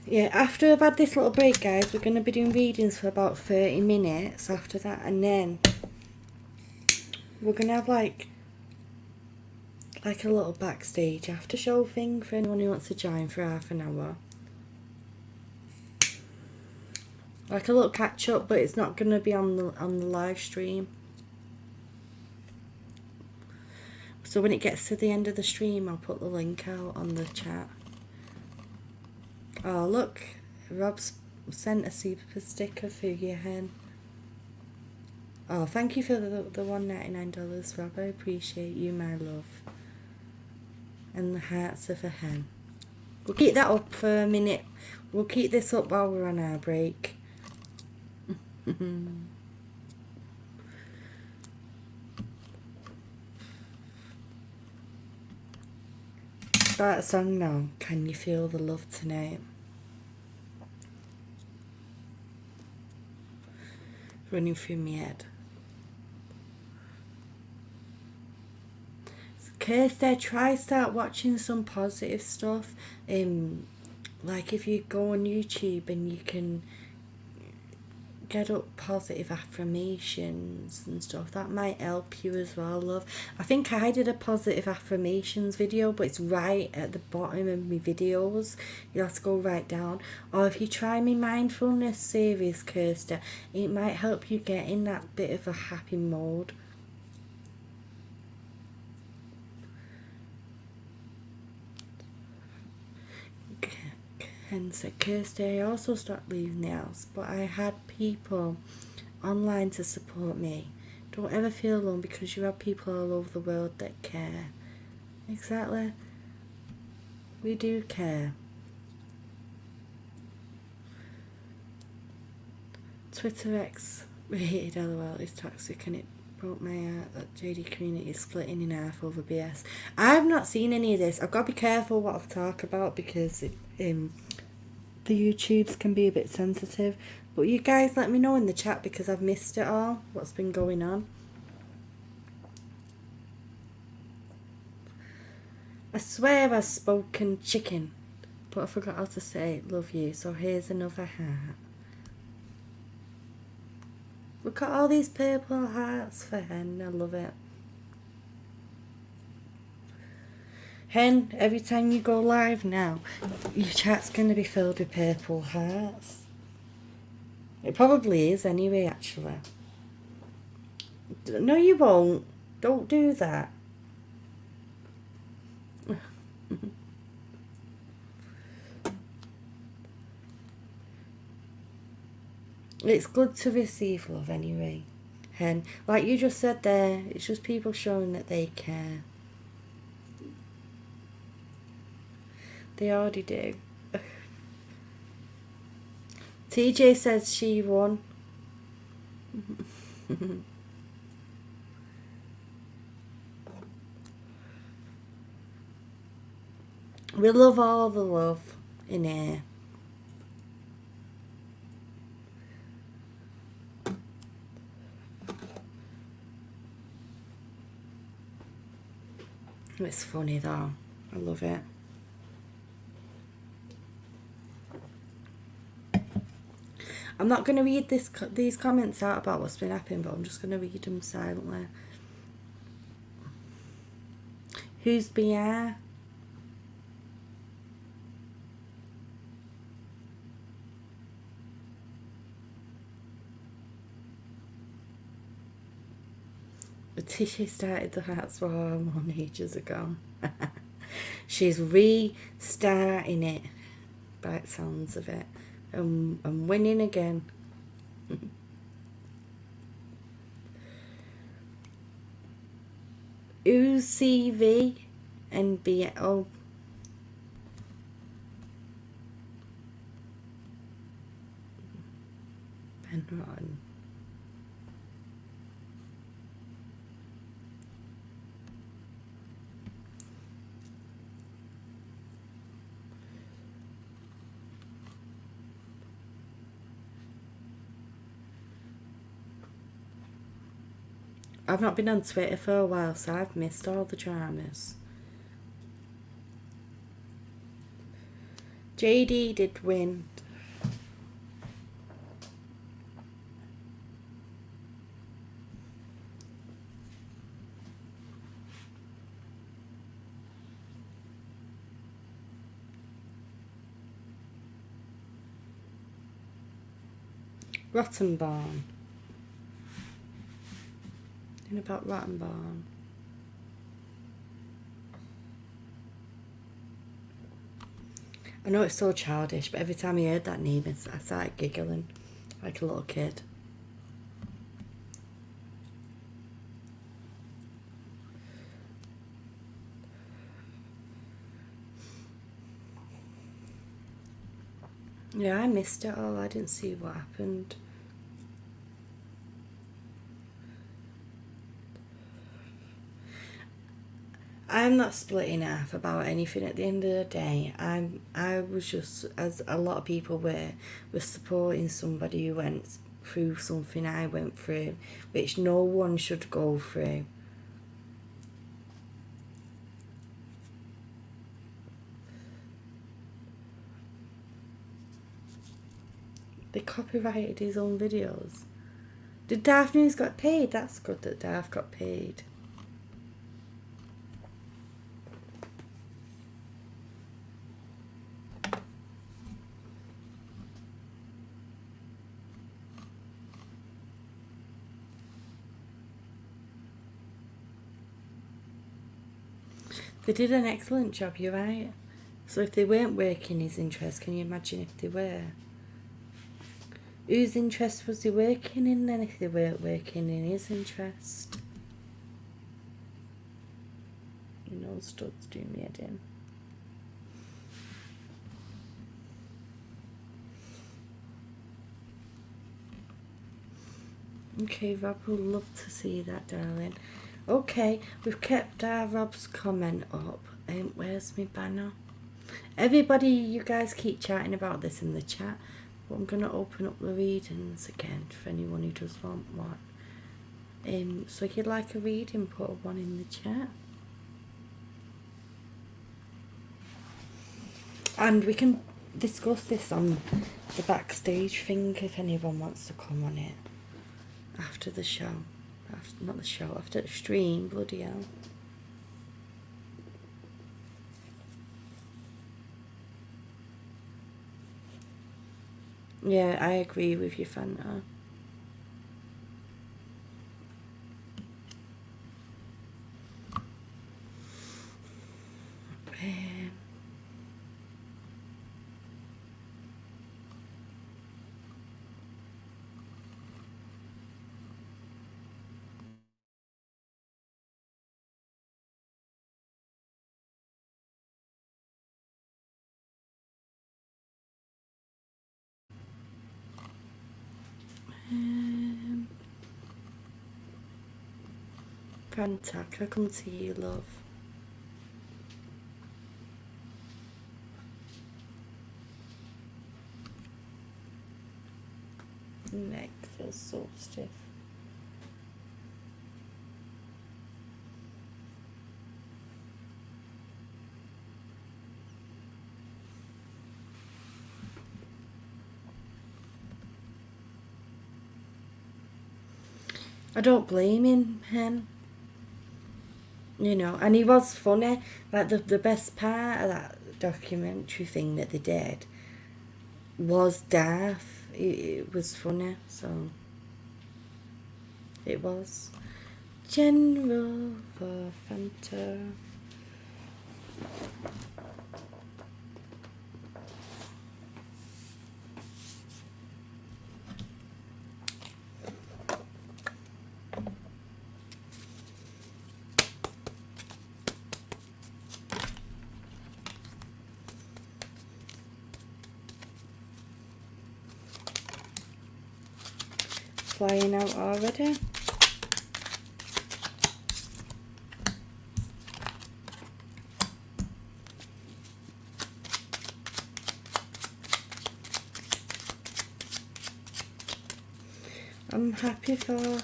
Speaker 1: Yeah, after I've had this little break, guys, we're going to be doing readings for about 30 minutes after that, and then we're going to have like a little backstage after show thing for anyone who wants to join for half an hour. Like a little catch up, but it's not going to be on the live stream. So when it gets to the end of the stream, I'll put the link out on the chat. Oh look, Rob's sent a super sticker for you, hen. Oh, thank you for the $1.99, Rob. I appreciate you, my love. And the hearts of a hen. We'll keep that up for a minute. We'll keep this up while we're on our break. Start a song now. Can you feel the love tonight? Running through my head. Kirsty, try start watching some positive stuff. Like if you go on YouTube and you can get up positive affirmations and stuff, that might help you as well, love. I think I did a positive affirmations video, but it's right at the bottom of my videos. You have to go right down. Or if you try my mindfulness series, Kirsty, it might help you get in that bit of a happy mode. And so Kirsty, I also stopped leaving the house, but I had people online to support me. Don't ever feel alone because you have people all over the world that care. Exactly. We do care. Twitter X rated LOL is toxic and it broke my heart that JD community is splitting in half over BS. I've not seen any of this. I've got to be careful what I talk about because the YouTubes can be a bit sensitive. But you guys let me know in the chat because I've missed it all. What's been going on? I swear I've spoken chicken, but I forgot how to say love you. So here's another heart. Look at all these purple hearts for Hen. I love it. Hen, every time you go live now, your chat's going to be filled with purple hearts. It probably is anyway, actually. No, you won't. Don't do that. It's good to receive love anyway, Hen. Like you just said there, it's just people showing that they care. They already do. TJ says she won. We love all the love in here. It's funny though. I love it. I'm not going to read these comments out about what's been happening, but I'm just going to read them silently. Who's BR? Tisha started the Hearts for Hormone ages ago. She's restarting it by the sounds of it. I'm winning again. UCV and BO. Penrod. I've not been on Twitter for a while, so I've missed all the dramas. JD did win. Rottenbarn. Think about Rottenbarn. I know it's so childish, but every time I heard that name, I started giggling like a little kid. Yeah, I missed it all. I didn't see what happened. I'm not splitting half about anything at the end of the day. I was just, as a lot of people were supporting somebody who went through something I went through, which no one should go through. They copyrighted his own videos. Did Daphne's got paid? That's good that Daphne got paid. They did an excellent job, you're right. So if they weren't working his interest, can you imagine if they were? Whose interest was he working in then if they weren't working in his interest? You know, studs do me head in. Okay, Rob will love to see that, darling. Okay, we've kept our Rob's comment up. Where's my banner? Everybody, you guys keep chatting about this in the chat. But I'm going to open up the readings again for anyone who does want one. So if you'd like a reading, put a 1 in the chat. And we can discuss this on the backstage thing if anyone wants to come on it. After the show. Not the show, after the stream, bloody hell. Yeah, I agree with you, Fanta. Fanta, can I come to you, love? Neck feels so stiff. I don't blame him. You know, and he was funny. Like the best part of that documentary thing that they did was Daft. It was funny, so it was. General for Fanta. Flying out already. I'm happy for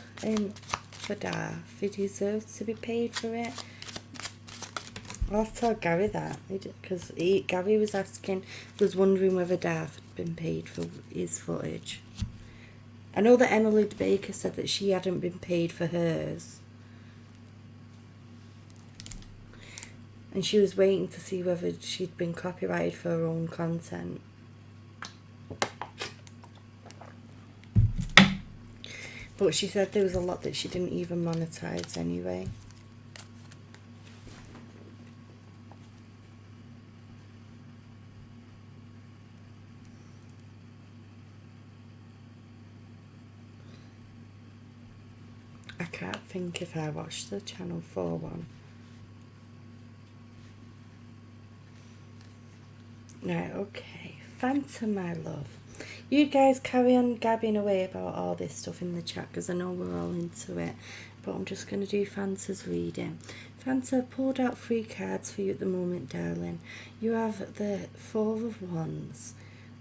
Speaker 1: for Darth. He deserves to be paid for it. I'll tell Gary that, because Gary was wondering whether Darth had been paid for his footage. I know that Emily Baker said that she hadn't been paid for hers. And she was waiting to see whether she'd been copyrighted for her own content. But she said there was a lot that she didn't even monetize anyway. I can't think if I watched the Channel 4 one. Right, okay. Fanta, my love. You guys carry on gabbing away about all this stuff in the chat, because I know we're all into it. But I'm just going to do Fanta's reading. Fanta, I've pulled out 3 cards for you at the moment, darling. You have the 4 of Wands,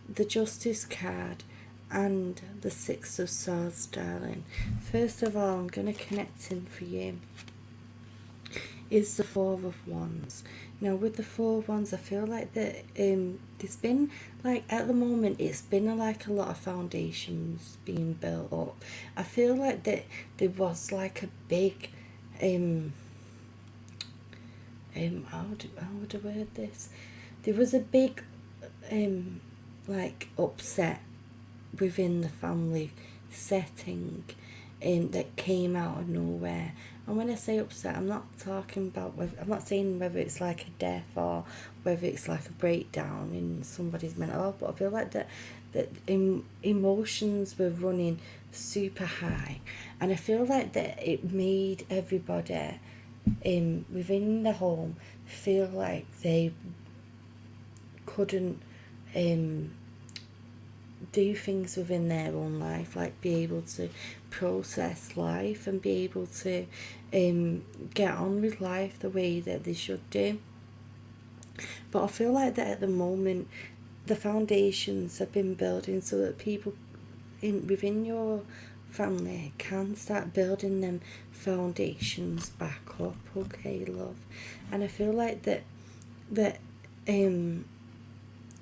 Speaker 1: the Justice card, and the 6 of Swords, darling. First of all, I'm going to connect in for you. Is the 4 of Wands. Now with the 4 of Wands, I feel like that there's been, like, at the moment it's been like a lot of foundations being built up. I feel like that there was like a big how would I word this? There was a big like upset within the family setting that came out of nowhere. And when I say upset, I'm not talking about I'm not saying whether it's like a death or whether it's like a breakdown in somebody's mental health, but I feel like that emotions were running super high, and I feel like that it made everybody within the home feel like they couldn't do things within their own life, like be able to process life and be able to get on with life the way that they should do. But I feel like that at the moment the foundations have been building so that people within your family can start building them foundations back up, okay, love? And I feel like that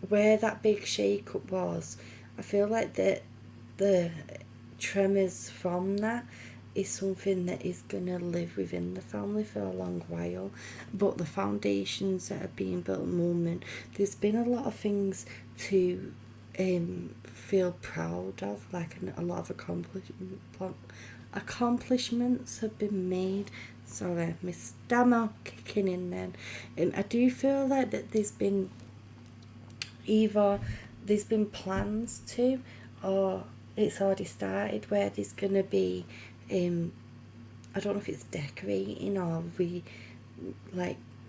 Speaker 1: where that big shake up was, I feel like that the tremors from that is something that is going to live within the family for a long while. But the foundations that are being built at the moment, there's been a lot of things to feel proud of, like a lot of accomplishments have been made. Sorry, my stammer kicking in then. I do feel like that there's been plans to, or it's already started, where there's going to be I don't know if it's decorating or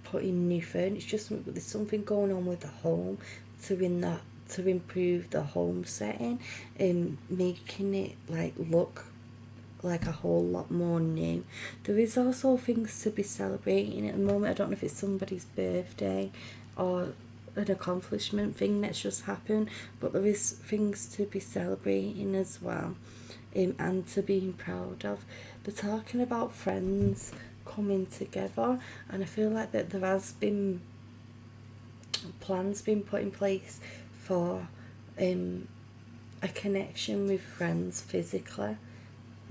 Speaker 1: putting new furniture, just something, but there's something going on with the home to improve the home setting, making it look like a whole lot more new. There is also things to be celebrating at the moment. I don't know if it's somebody's birthday or an accomplishment thing that's just happened, but there is things to be celebrating as well, and to being proud of. They're talking about friends coming together, and I feel like that there has been plans being put in place for a connection with friends physically,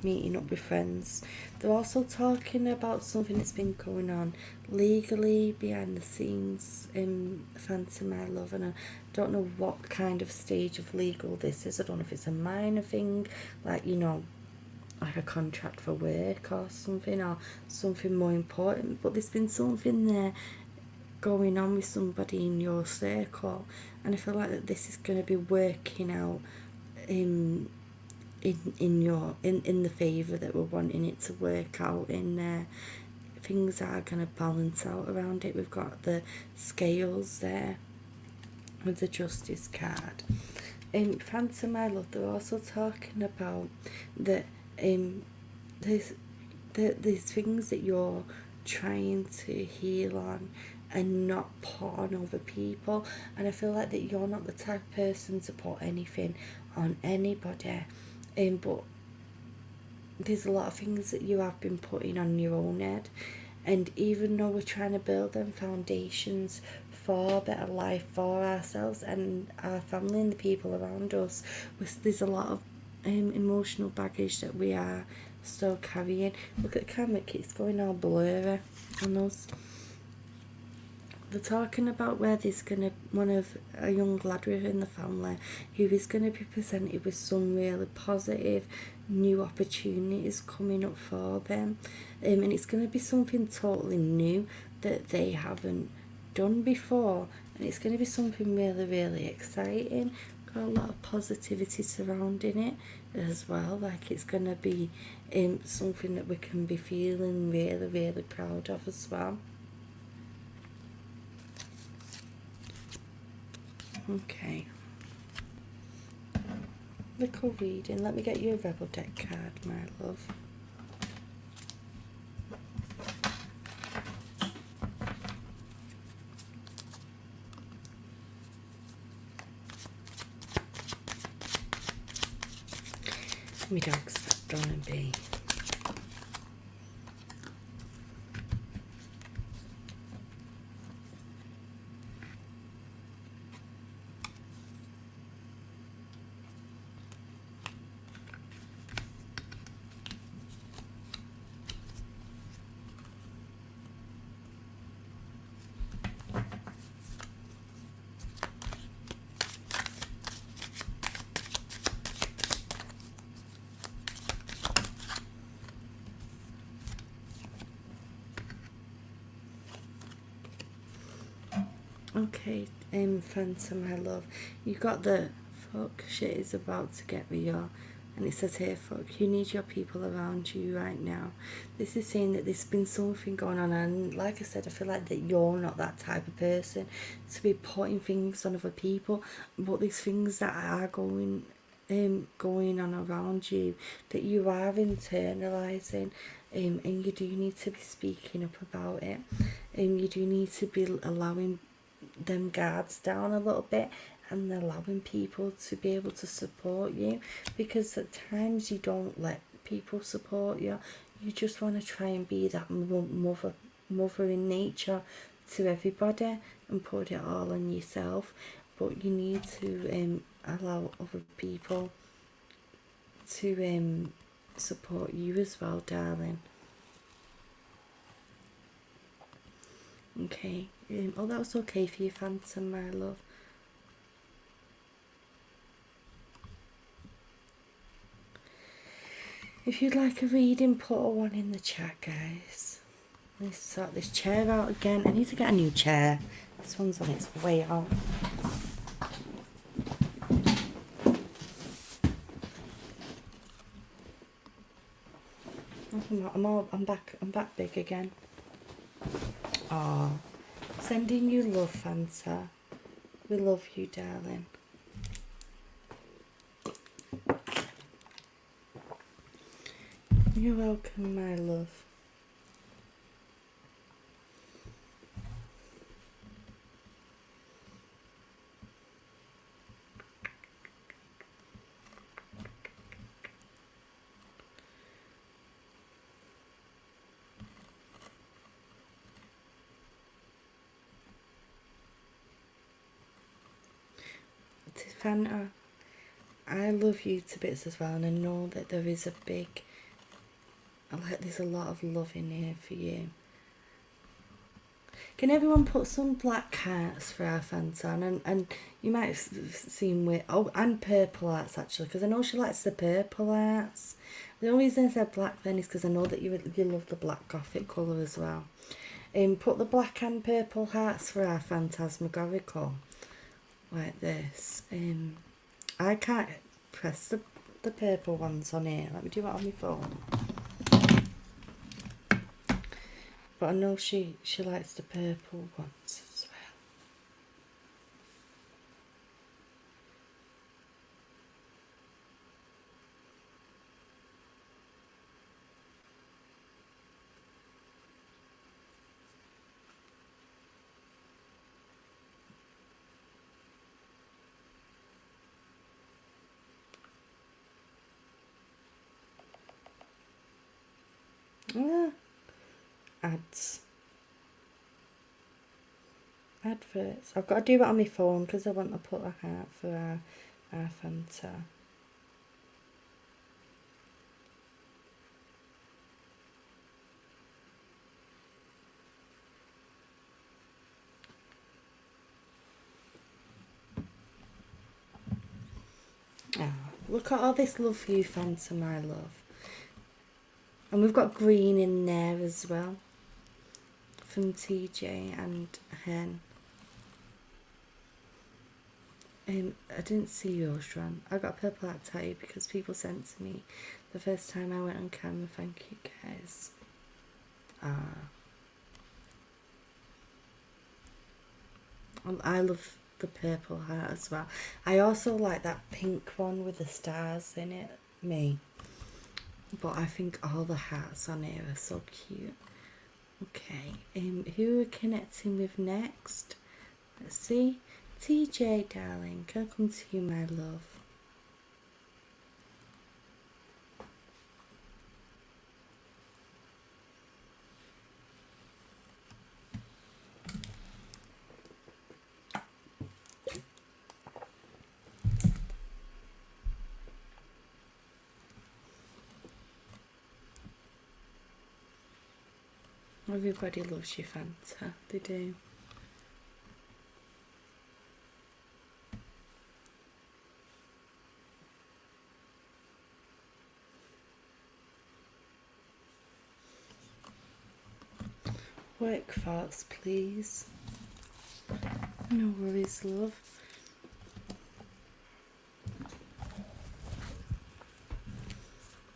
Speaker 1: meeting up with friends. They're also talking about something that's been going on legally behind the scenes in Fancy My Love, and I don't know what kind of stage of legal this is. I don't know if it's a minor thing, like a contract for work or something more important, but there's been something there going on with somebody in your circle, and I feel like that this is going to be working out in the favour that we're wanting it to work out in there. Things are going to balance out around it. We've got the scales there with the Justice card. Fancy My Love, they're also talking about that there's things that you're trying to heal on and not put on other people, and I feel like that you're not the type of person to put anything on anybody, but there's a lot of things that you have been putting on your own head, and even though we're trying to build them foundations for a better life for ourselves and our family and the people around us, there's a lot of emotional baggage that we are still carrying. Look at the camera, it keeps going all blurry on us. They're talking about where there's gonna a young lad within the family who is gonna be presented with some really positive new opportunities coming up for them, and it's gonna be something totally new that they haven't done before, and it's gonna be something really, really exciting. Got a lot of positivity surrounding it as well. Like, it's gonna be something that we can be feeling really, really proud of as well. Okay, little reading. Let me get you a Rebel deck card, my love. My dog's gonna be. Okay, Phantom, my love, you got the fuck shit is about to get real, and it says here, fuck, you need your people around you right now. This is saying that there's been something going on, and like I said, I feel like that you're not that type of person to be putting things on other people, but these things that are going on around you that you are internalizing, and you do need to be speaking up about it, and you do need to be allowing them guards down a little bit and allowing people to be able to support you, because at times you don't let people support you. You just want to try and be that mother in nature to everybody and put it all on yourself, but you need to allow other people to support you as well, darling. Okay, oh, that was okay for you, Phantom, my love. If you'd like a reading, put a 1 in the chat, guys. Let's sort this chair out again. I need to get a new chair. This one's on its way out. I'm back big again. Oh, sending you love, Fanta. We love you, darling. You're welcome, my love. Fanta, I love you to bits as well, and I know that there is there's a lot of love in here for you. Can everyone put some black hearts for our Fanta? And you might have seen and purple hearts, actually, because I know she likes the purple hearts. The only reason I said black then is because I know that you love the black gothic colour as well. Put the black and purple hearts for our phantasmagorical. Like this. I can't press the purple ones on here. Let me do it on my phone. But I know she likes the purple ones as well. Ads. Adverts. I've got to do it on my phone because I want to put a heart for our Fanta. Oh, look at all this love for you, Fanta, my love. And we've got green in there as well. From TJ and Hen. I didn't see yours, Ron. I got a purple heart tattoo because people sent to me the first time I went on camera. Thank you, guys. I love the purple heart as well. I also like that pink one with the stars in it. Me. But I think all the hearts on here are so cute. Okay, who we're connecting with next? Let's see. TJ, darling, can I come to you, my love? Everybody loves you, Fanta. They do. Work thoughts, please. No worries, love.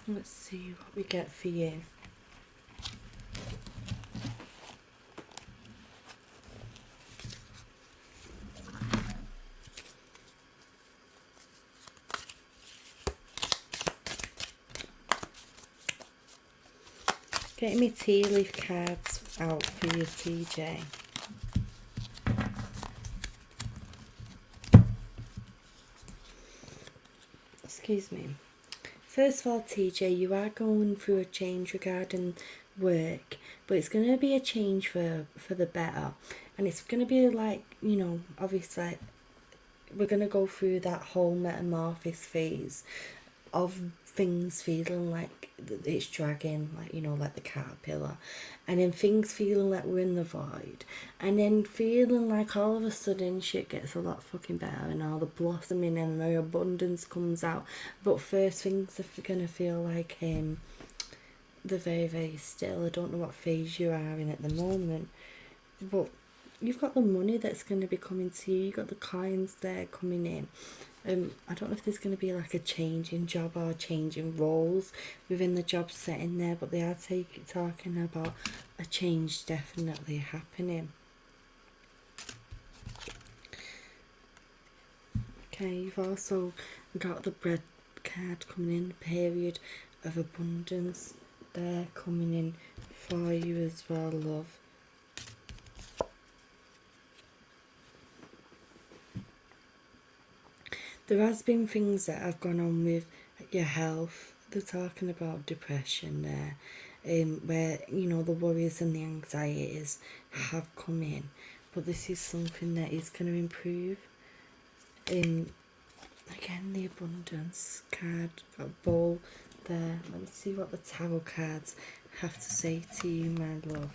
Speaker 1: Let's see what we get for you. Getting me tea leaf cards out for you, TJ. Excuse me. First of all, TJ, you are going through a change regarding work, but it's going to be a change for the better. And it's going to be like, you know, obviously, we're going to go through that whole metamorphosis phase of things feeling like it's dragging, like, you know, like the caterpillar, and then things feeling like we're in the void, and then feeling like all of a sudden shit gets a lot fucking better and all the blossoming and the abundance comes out. But first things are gonna feel like they're very, very still. I don't know what phase you are in at the moment, but you've got the money that's going to be coming to you. You've got the coins there coming in. I don't know if there's going to be like a change in job or a change in roles within the job setting there, but they are talking about a change definitely happening. Okay, you've also got the bread card coming in, period of abundance there coming in for you as well, love. There has been things that have gone on with your health. They're talking about depression there, where, you know, the worries and the anxieties have come in. But this is something that is going to improve. Again, the abundance card, got a bowl there. Let me see what the tarot cards have to say to you, my love.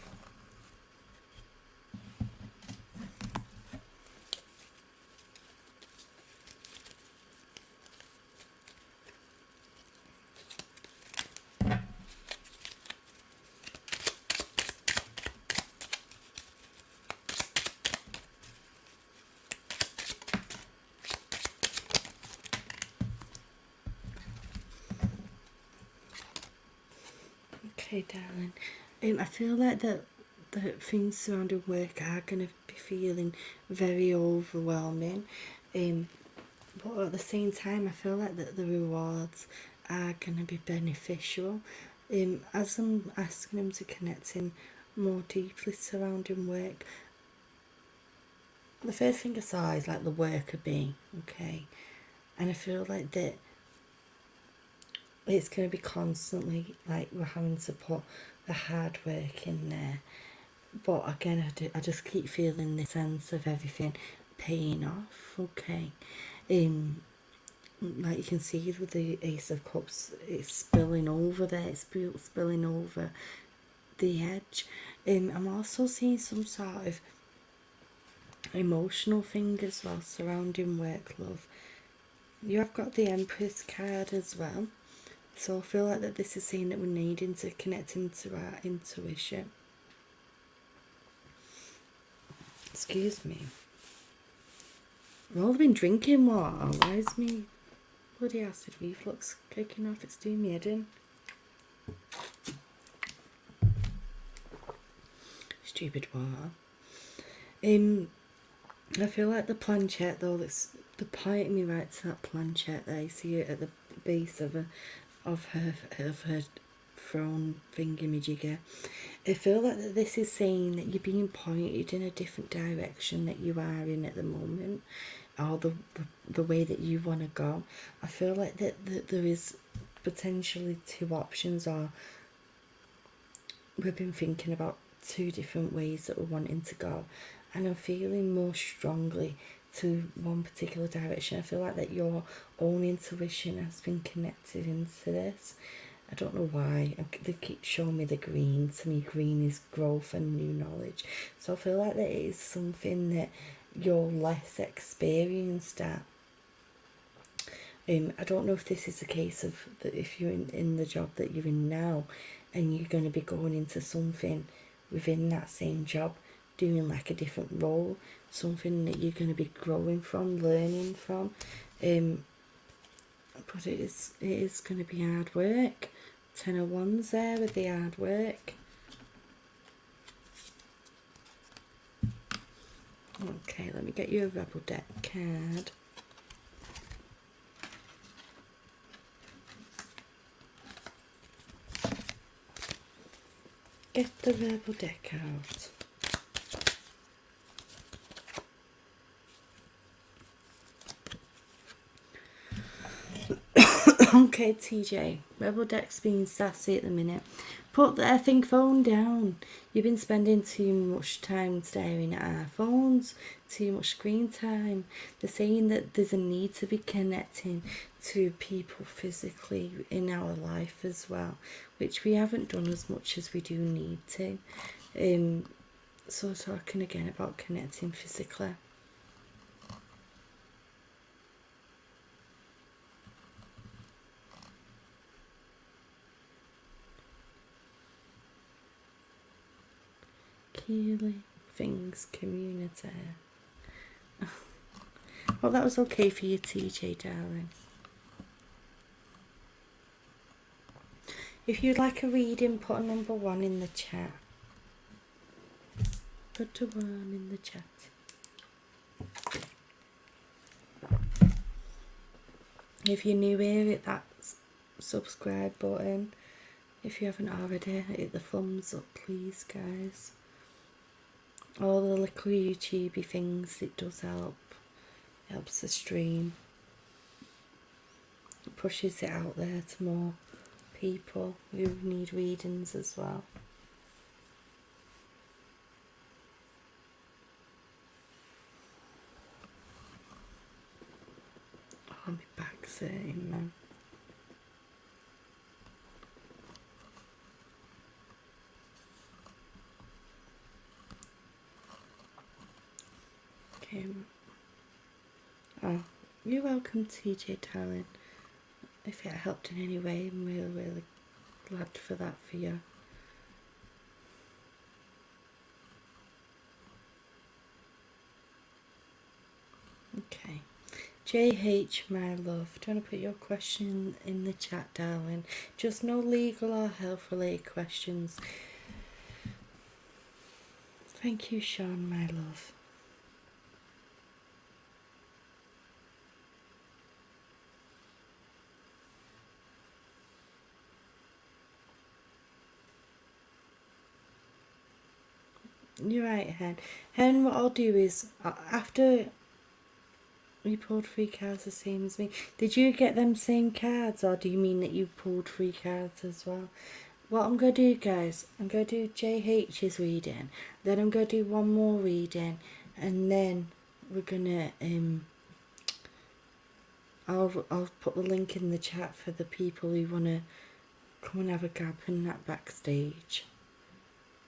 Speaker 1: Okay, darling. I feel like the things surrounding work are going to be feeling very overwhelming. But at the same time, I feel like that the rewards are going to be beneficial. As I'm asking them to connect in more deeply surrounding work, the first thing I saw is like the worker bee, okay? And I feel like that it's going to be constantly like we're having to put the hard work in there. But again, I just keep feeling the sense of everything paying off, okay? Like you can see with the Ace of Cups, it's spilling over there, it's spilling over the edge. I'm also seeing some sort of emotional thing as well surrounding work, love. You have got the Empress card as well. So I feel like that this is saying that we're needing to connect into our intuition. Excuse me. I've all been drinking water. Why is me bloody acid reflux kicking off? It's doing me head in. Stupid water. I feel like the planchette though, that's the pointing me right to that planchette there. You see it at the base of her throne thingamajigger. I feel like that this is saying that you're being pointed in a different direction that you are in at the moment, or the way that you want to go. I feel like that there is potentially two options, or we've been thinking about two different ways that we're wanting to go, and I'm feeling more strongly to one particular direction. I feel like that your own intuition has been connected into this. I don't know why. They keep showing me the green. To me, green is growth and new knowledge. So I feel like that it is something that you're less experienced at. I don't know if this is a case of that if you're in the job that you're in now, and you're going to be going into something within that same job, doing like a different role, something that you're going to be growing from, learning from. But it is going to be hard work. 10 of Wands there with the hard work. Okay, let me get you a Rebel deck card. Get the Rebel deck out. Okay, TJ, Rebel deck's being sassy at the minute. Put the effing phone down. You've been spending too much time staring at our phones, too much screen time. They're saying that there's a need to be connecting to people physically in our life as well, which we haven't done as much as we do need to. So talking again about connecting physically. Keeley things community. Well, that was okay for you, TJ, darling. If you'd like a reading, put a number 1 in the chat. Put a 1 in the chat. If you're new here, hit that subscribe button. If you haven't already, hit the thumbs up, please, guys. All the little YouTubey things, it does help. It helps the stream. It pushes it out there to more people who need readings as well. Oh, my back's hurting, man. Okay. Oh, you're welcome, TJ, darling. If it helped in any way, I'm really, really glad for that for you. Okay. JH, my love, do you want to put your question in the chat, darling? Just no legal or health related questions. Thank you, Sean, my love. You're right, Hen. Hen, what I'll do is, after you pulled 3 cards the same as me, did you get them same cards, or do you mean that you pulled 3 cards as well? what I'm going to do, guys, I'm going to do JH's reading, then I'm going to do one more reading, and then we're going to, I'll put the link in the chat for the people who want to come and have a gab in that backstage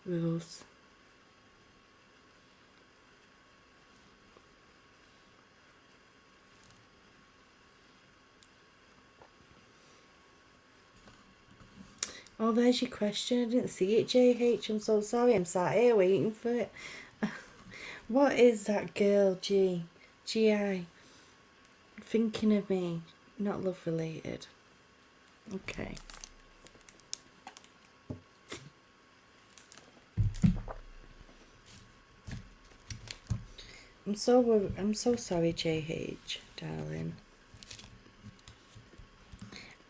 Speaker 1: with us. Oh, there's your question. I didn't see it, JH. I'm so sorry. I'm sat here waiting for it. What is that girl, G.I. thinking of me? Not love related. Okay. I'm so sorry, JH, darling.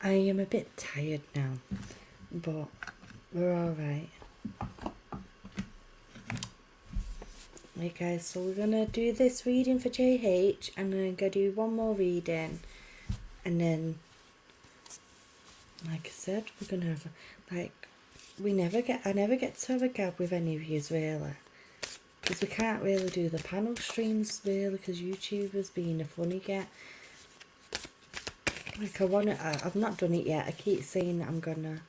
Speaker 1: I am a bit tired now, but we're alright. Right, guys, so we're gonna do this reading for JH, and then I'm gonna do one more reading, and then, like I said, we're gonna have, like, I never get to have a gab with any of yous, really. Because we can't really do the panel streams, really, because YouTuber's being a funny get. Like, I've not done it yet. I keep saying that I'm gonna.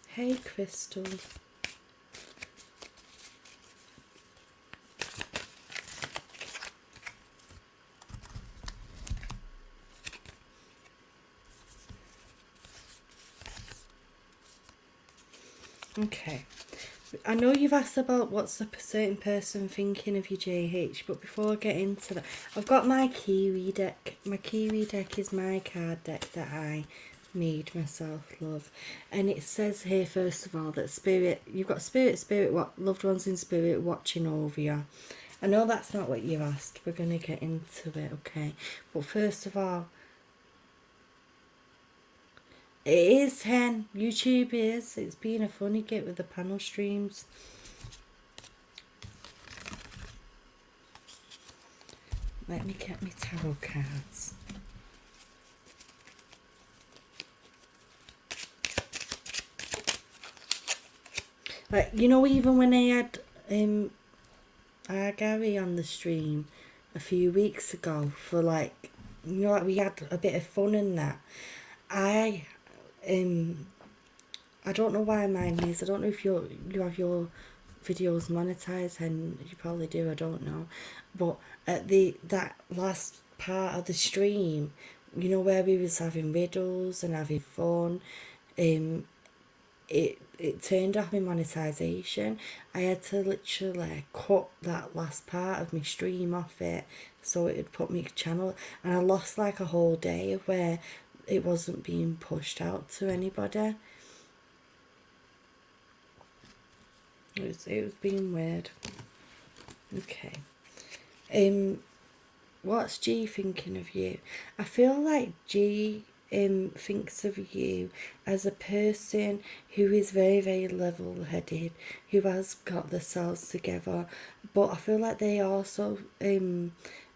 Speaker 1: Hey, Crystal. Okay. I know you've asked about what's a certain person thinking of you, JH, but before I get into that, I've got my Kiwi deck. My Kiwi deck is my card deck that I made myself, love. And it says here, first of all, that you've got loved ones in spirit watching over you. I know that's not what you asked. We're going to get into it, okay? But first of all, it is 10. YouTube is. It's being a funny get with the panel streams. Let me get my tarot cards. Like, you know, even when I had our Gary on the stream a few weeks ago for, like, you know, like, we had a bit of fun in that. I don't know why mine is. I don't know if you have your videos monetized, and you probably do. I don't know, but at that last part of the stream, you know, where we was having riddles and having fun, it turned off my monetization. I had to literally cut that last part of my stream off it, so it would put my channel, and I lost like a whole day of where it wasn't being pushed out to anybody. It was being weird. Okay. What's G thinking of you? I feel like G thinks of you as a person who is very, very level-headed, who has got themselves together, but I feel like they also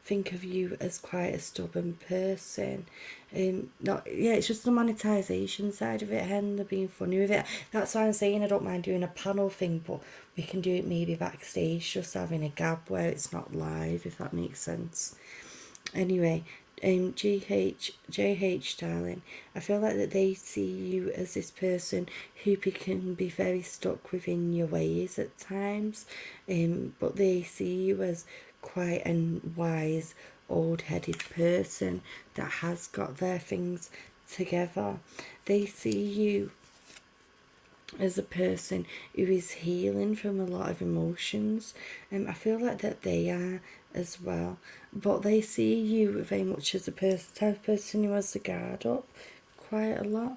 Speaker 1: think of you as quite a stubborn person. It's just the monetization side of it, and they're being funny with it. That's why I'm saying I don't mind doing a panel thing, but we can do it maybe backstage, just having a gab where it's not live, if that makes sense. Anyway, JH, darling, I feel like that they see you as this person who can be very stuck within your ways at times, but they see you as quite a wise, old-headed person that has got their things together. They see you as a person who is healing from a lot of emotions. I feel like that they are as well, but they see you very much as a type of person who has the guard up quite a lot.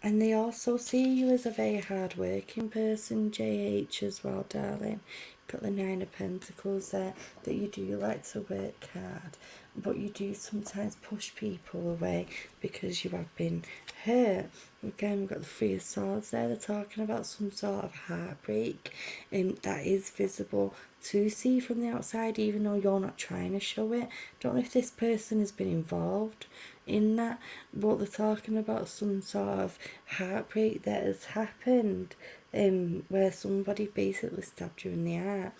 Speaker 1: And they also see you as a very hard-working person, JH, as well, darling. Got the 9 of Pentacles there, that you do like to work hard, but you do sometimes push people away because you have been hurt. Again, we've got the 3 of Swords there. They're talking about some sort of heartbreak, and that is visible to see from the outside, even though you're not trying to show it. Don't know if this person has been involved in that, but they're talking about some sort of heartbreak that has happened, where somebody basically stabbed you in the heart,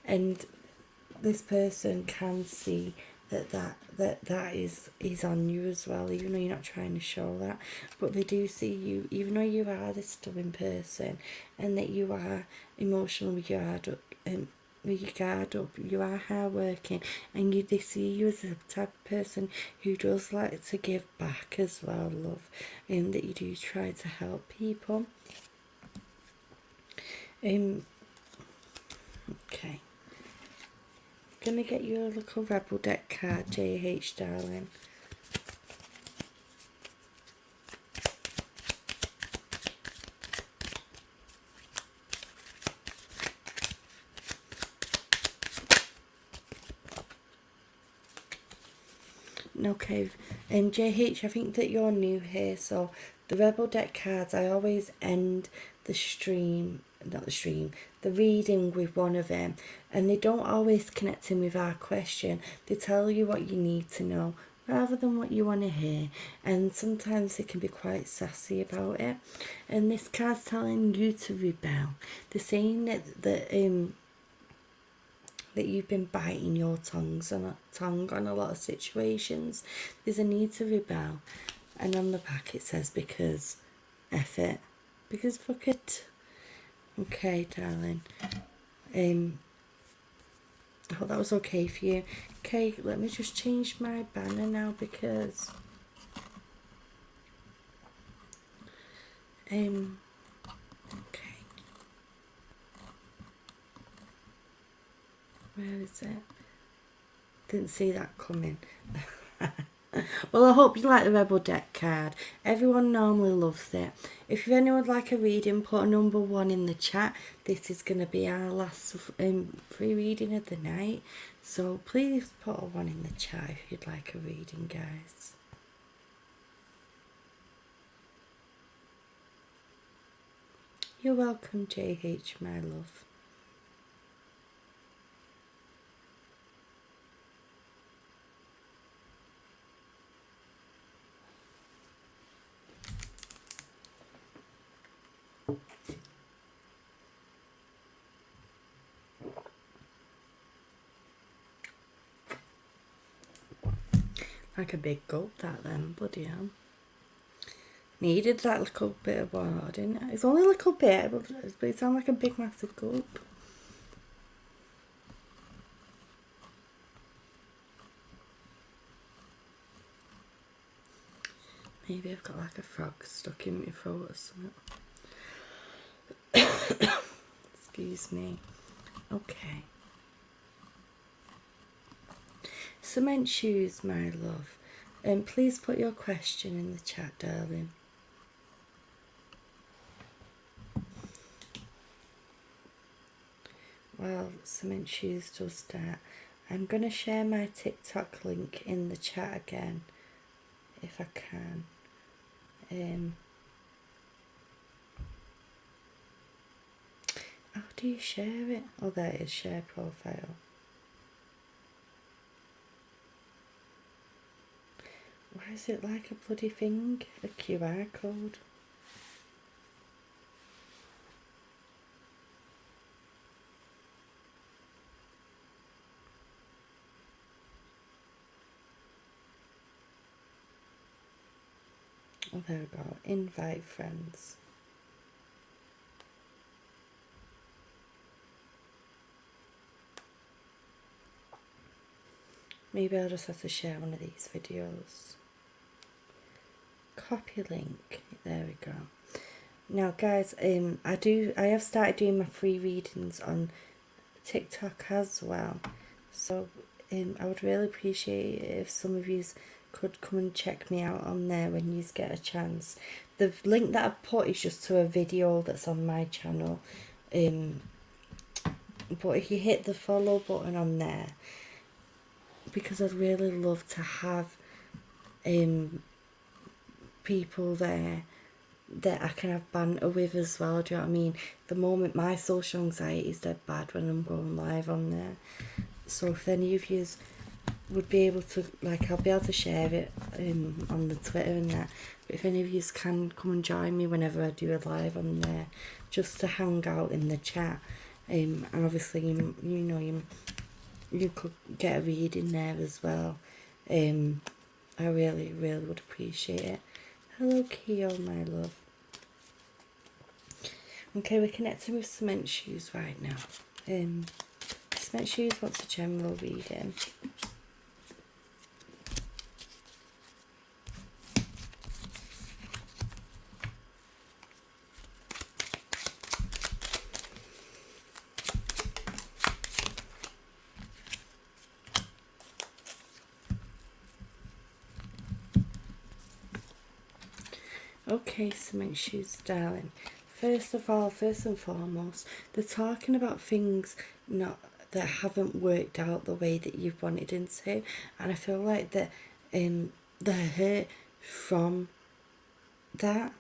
Speaker 1: and this person can see that is on you as well, even though you're not trying to show that. But they do see you, even though you are this stubborn person, and that you are emotional with your guard up, you are hardworking, and they see you as a type of person who does like to give back as well, love, and that you do try to help people. Okay. Gonna get you a little Rebel deck card, JH darling. Okay, JH, I think that you're new here, so the Rebel deck cards, I always end the reading with one of them, and they don't always connect in with our question. They tell you what you need to know rather than what you want to hear, and sometimes they can be quite sassy about it. And this card's telling you to rebel. They're saying that you've been biting your tongue on a lot of situations. There's a need to rebel. And on the back it says, because F it. Because fuck it. Okay, darling. I hope that was okay for you. Okay, let me just change my banner now, because okay. Where is it? Didn't see that coming. Well, I hope you like the Rebel deck card. Everyone normally loves it. If anyone would like a reading, put a number 1 in the chat. This is going to be our last free reading of the night. So please put a 1 in the chat if you'd like a reading, guys. You're welcome, JH, my love. Like a big gulp that then, bloody hell. Needed that little bit of water, didn't it? It's only a little bit, but it sounds like a big massive gulp. Maybe I've got like a frog stuck in my throat or something. Excuse me. Okay. Cement shoes, my love. Please put your question in the chat, darling. Well, cement shoes does that. I'm going to share my TikTok link in the chat again, if I can. How do you share it? Oh, there it is, share profile. Why is it like a bloody thing? A QR code? Oh, there we go. Invite friends. Maybe I'll just have to share one of these videos. Copy link. There we go. Now, guys, I have started doing my free readings on TikTok as well. So I would really appreciate it if some of you could come and check me out on there when you get a chance. The link that I've put is just to a video that's on my channel. But if you hit the follow button on there, because I'd really love to have people there that I can have banter with as well, do you know what I mean? The moment my social anxiety is dead bad when I'm going live on there. So if any of you would be able to, like, I'll be able to share it on the Twitter and that, but if any of you can come and join me whenever I do a live on there, just to hang out in the chat, and obviously you could get a reading there as well. I really would appreciate it. Hello Keo, my love. Okay, we're connecting with Cement Shoes right now. Cement Shoes wants a general reading. Okay, Cement Shoes, darling. First of all, first and foremost, they're talking about things that haven't worked out the way that you've wanted them to, and I feel like that the hurt from that,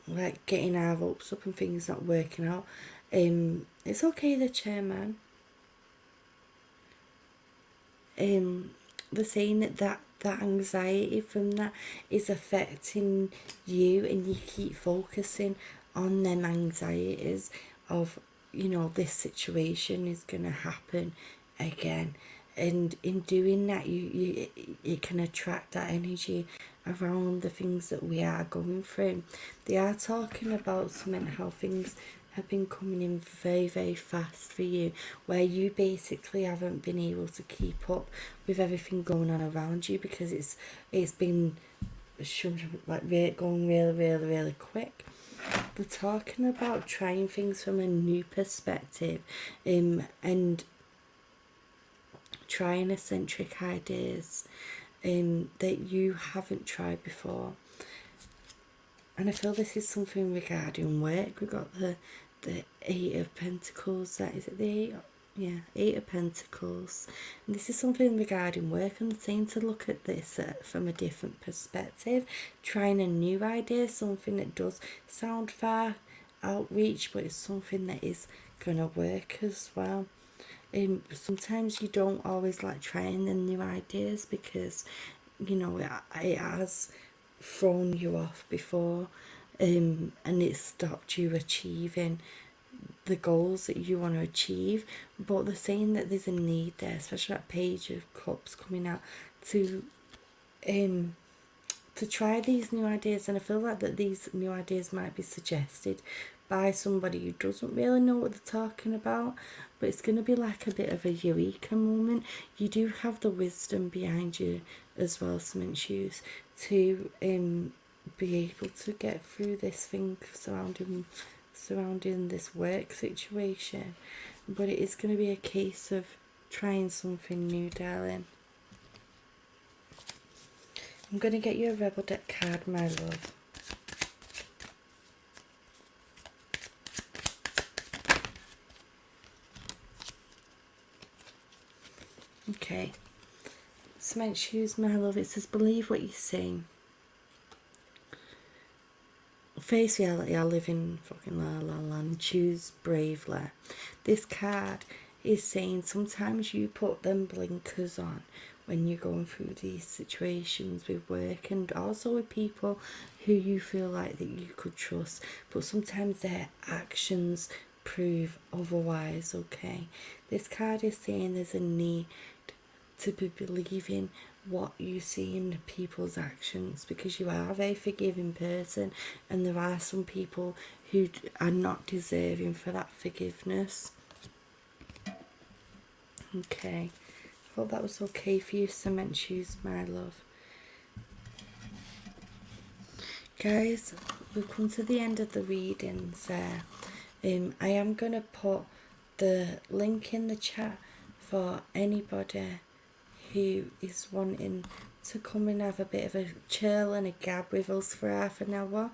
Speaker 1: like getting our hopes up and things not working out. It's okay, the chairman. They're saying that anxiety from that is affecting you, and you keep focusing on them anxieties of, you know, this situation is gonna happen again, and in doing that you can attract that energy around the things that we are going through. They are talking about something, how things have been coming in very fast for you, where you basically haven't been able to keep up with everything going on around you, because it's been like going really quick. They're talking about trying things from a new perspective, and trying eccentric ideas that you haven't tried before. And I feel this is something regarding work. We've got the Eight of Pentacles. That is it, the Eight? Yeah, Eight of Pentacles. And this is something regarding work, and I'm saying to look at this from a different perspective, trying a new idea, something that does sound far outreach, but it's something that is gonna work as well. Sometimes you don't always like trying the new ideas, because you know it has thrown you off before, and it stopped you achieving the goals that you want to achieve. But they're saying that there's a need there, especially that Page of Cups coming out, to try these new ideas. And I feel like that these new ideas might be suggested by somebody who doesn't really know what they're talking about, but it's going to be like a bit of a eureka moment. You do have the wisdom behind you as well, Cement Shoes, to be able to get through this thing surrounding this work situation. But it is going to be a case of trying something new, darling. I'm going to get you a Rebel deck card, my love. Okay, Cement Shoes, my love, it says believe what you see. Face reality, I live in fucking la la land, choose bravely. This card is saying sometimes you put them blinkers on when you're going through these situations with work, and also with people who you feel like that you could trust, but sometimes their actions prove otherwise. Okay, this card is saying there's a need to be believing what you see in people's actions, because you are a very forgiving person, and there are some people who are not deserving for that forgiveness. Okay, I hope that was okay for you, Cement Shoes, my love. Guys, we've come to the end of the readings there. I am going to put the link in the chat for anybody who is wanting to come and have a bit of a chill and a gab with us for half an hour.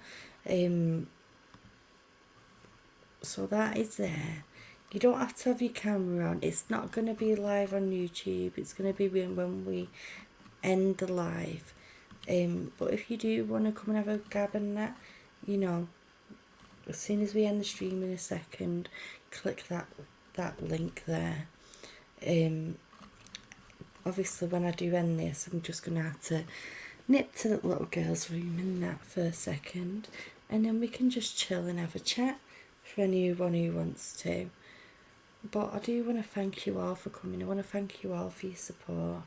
Speaker 1: So that is there. You don't have to have your camera on. It's not going to be live on YouTube. It's going to be when we end the live. But if you do want to come and have a gab and that, you know, as soon as we end the stream in a second, click that link there. Obviously when I do end this, I'm just going to have to nip to the little girl's room in that for a second, and then we can just chill and have a chat for anyone who wants to. But I do want to thank you all for coming. I want to thank you all for your support.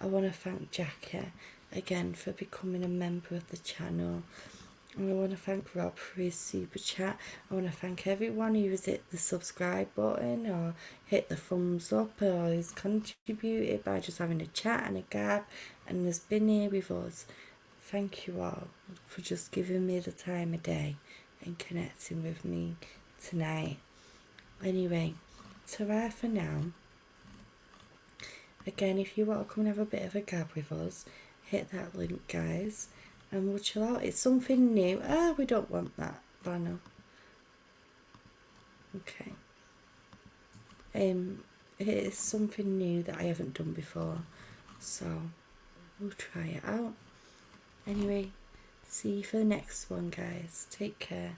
Speaker 1: I want to thank Jackie again for becoming a member of the channel. And I want to thank Rob for his super chat. I want to thank everyone who has hit the subscribe button or hit the thumbs up or has contributed by just having a chat and a gab and has been here with us. Thank you all for just giving me the time of day and connecting with me tonight. Anyway, ta-ra for now. Again, if you want to come and have a bit of a gab with us, hit that link, guys, and we'll chill out. It's something new. We don't want that banner. Okay. It is something new that I haven't done before, so we'll try it out. Anyway, see you for the next one, guys. Take care.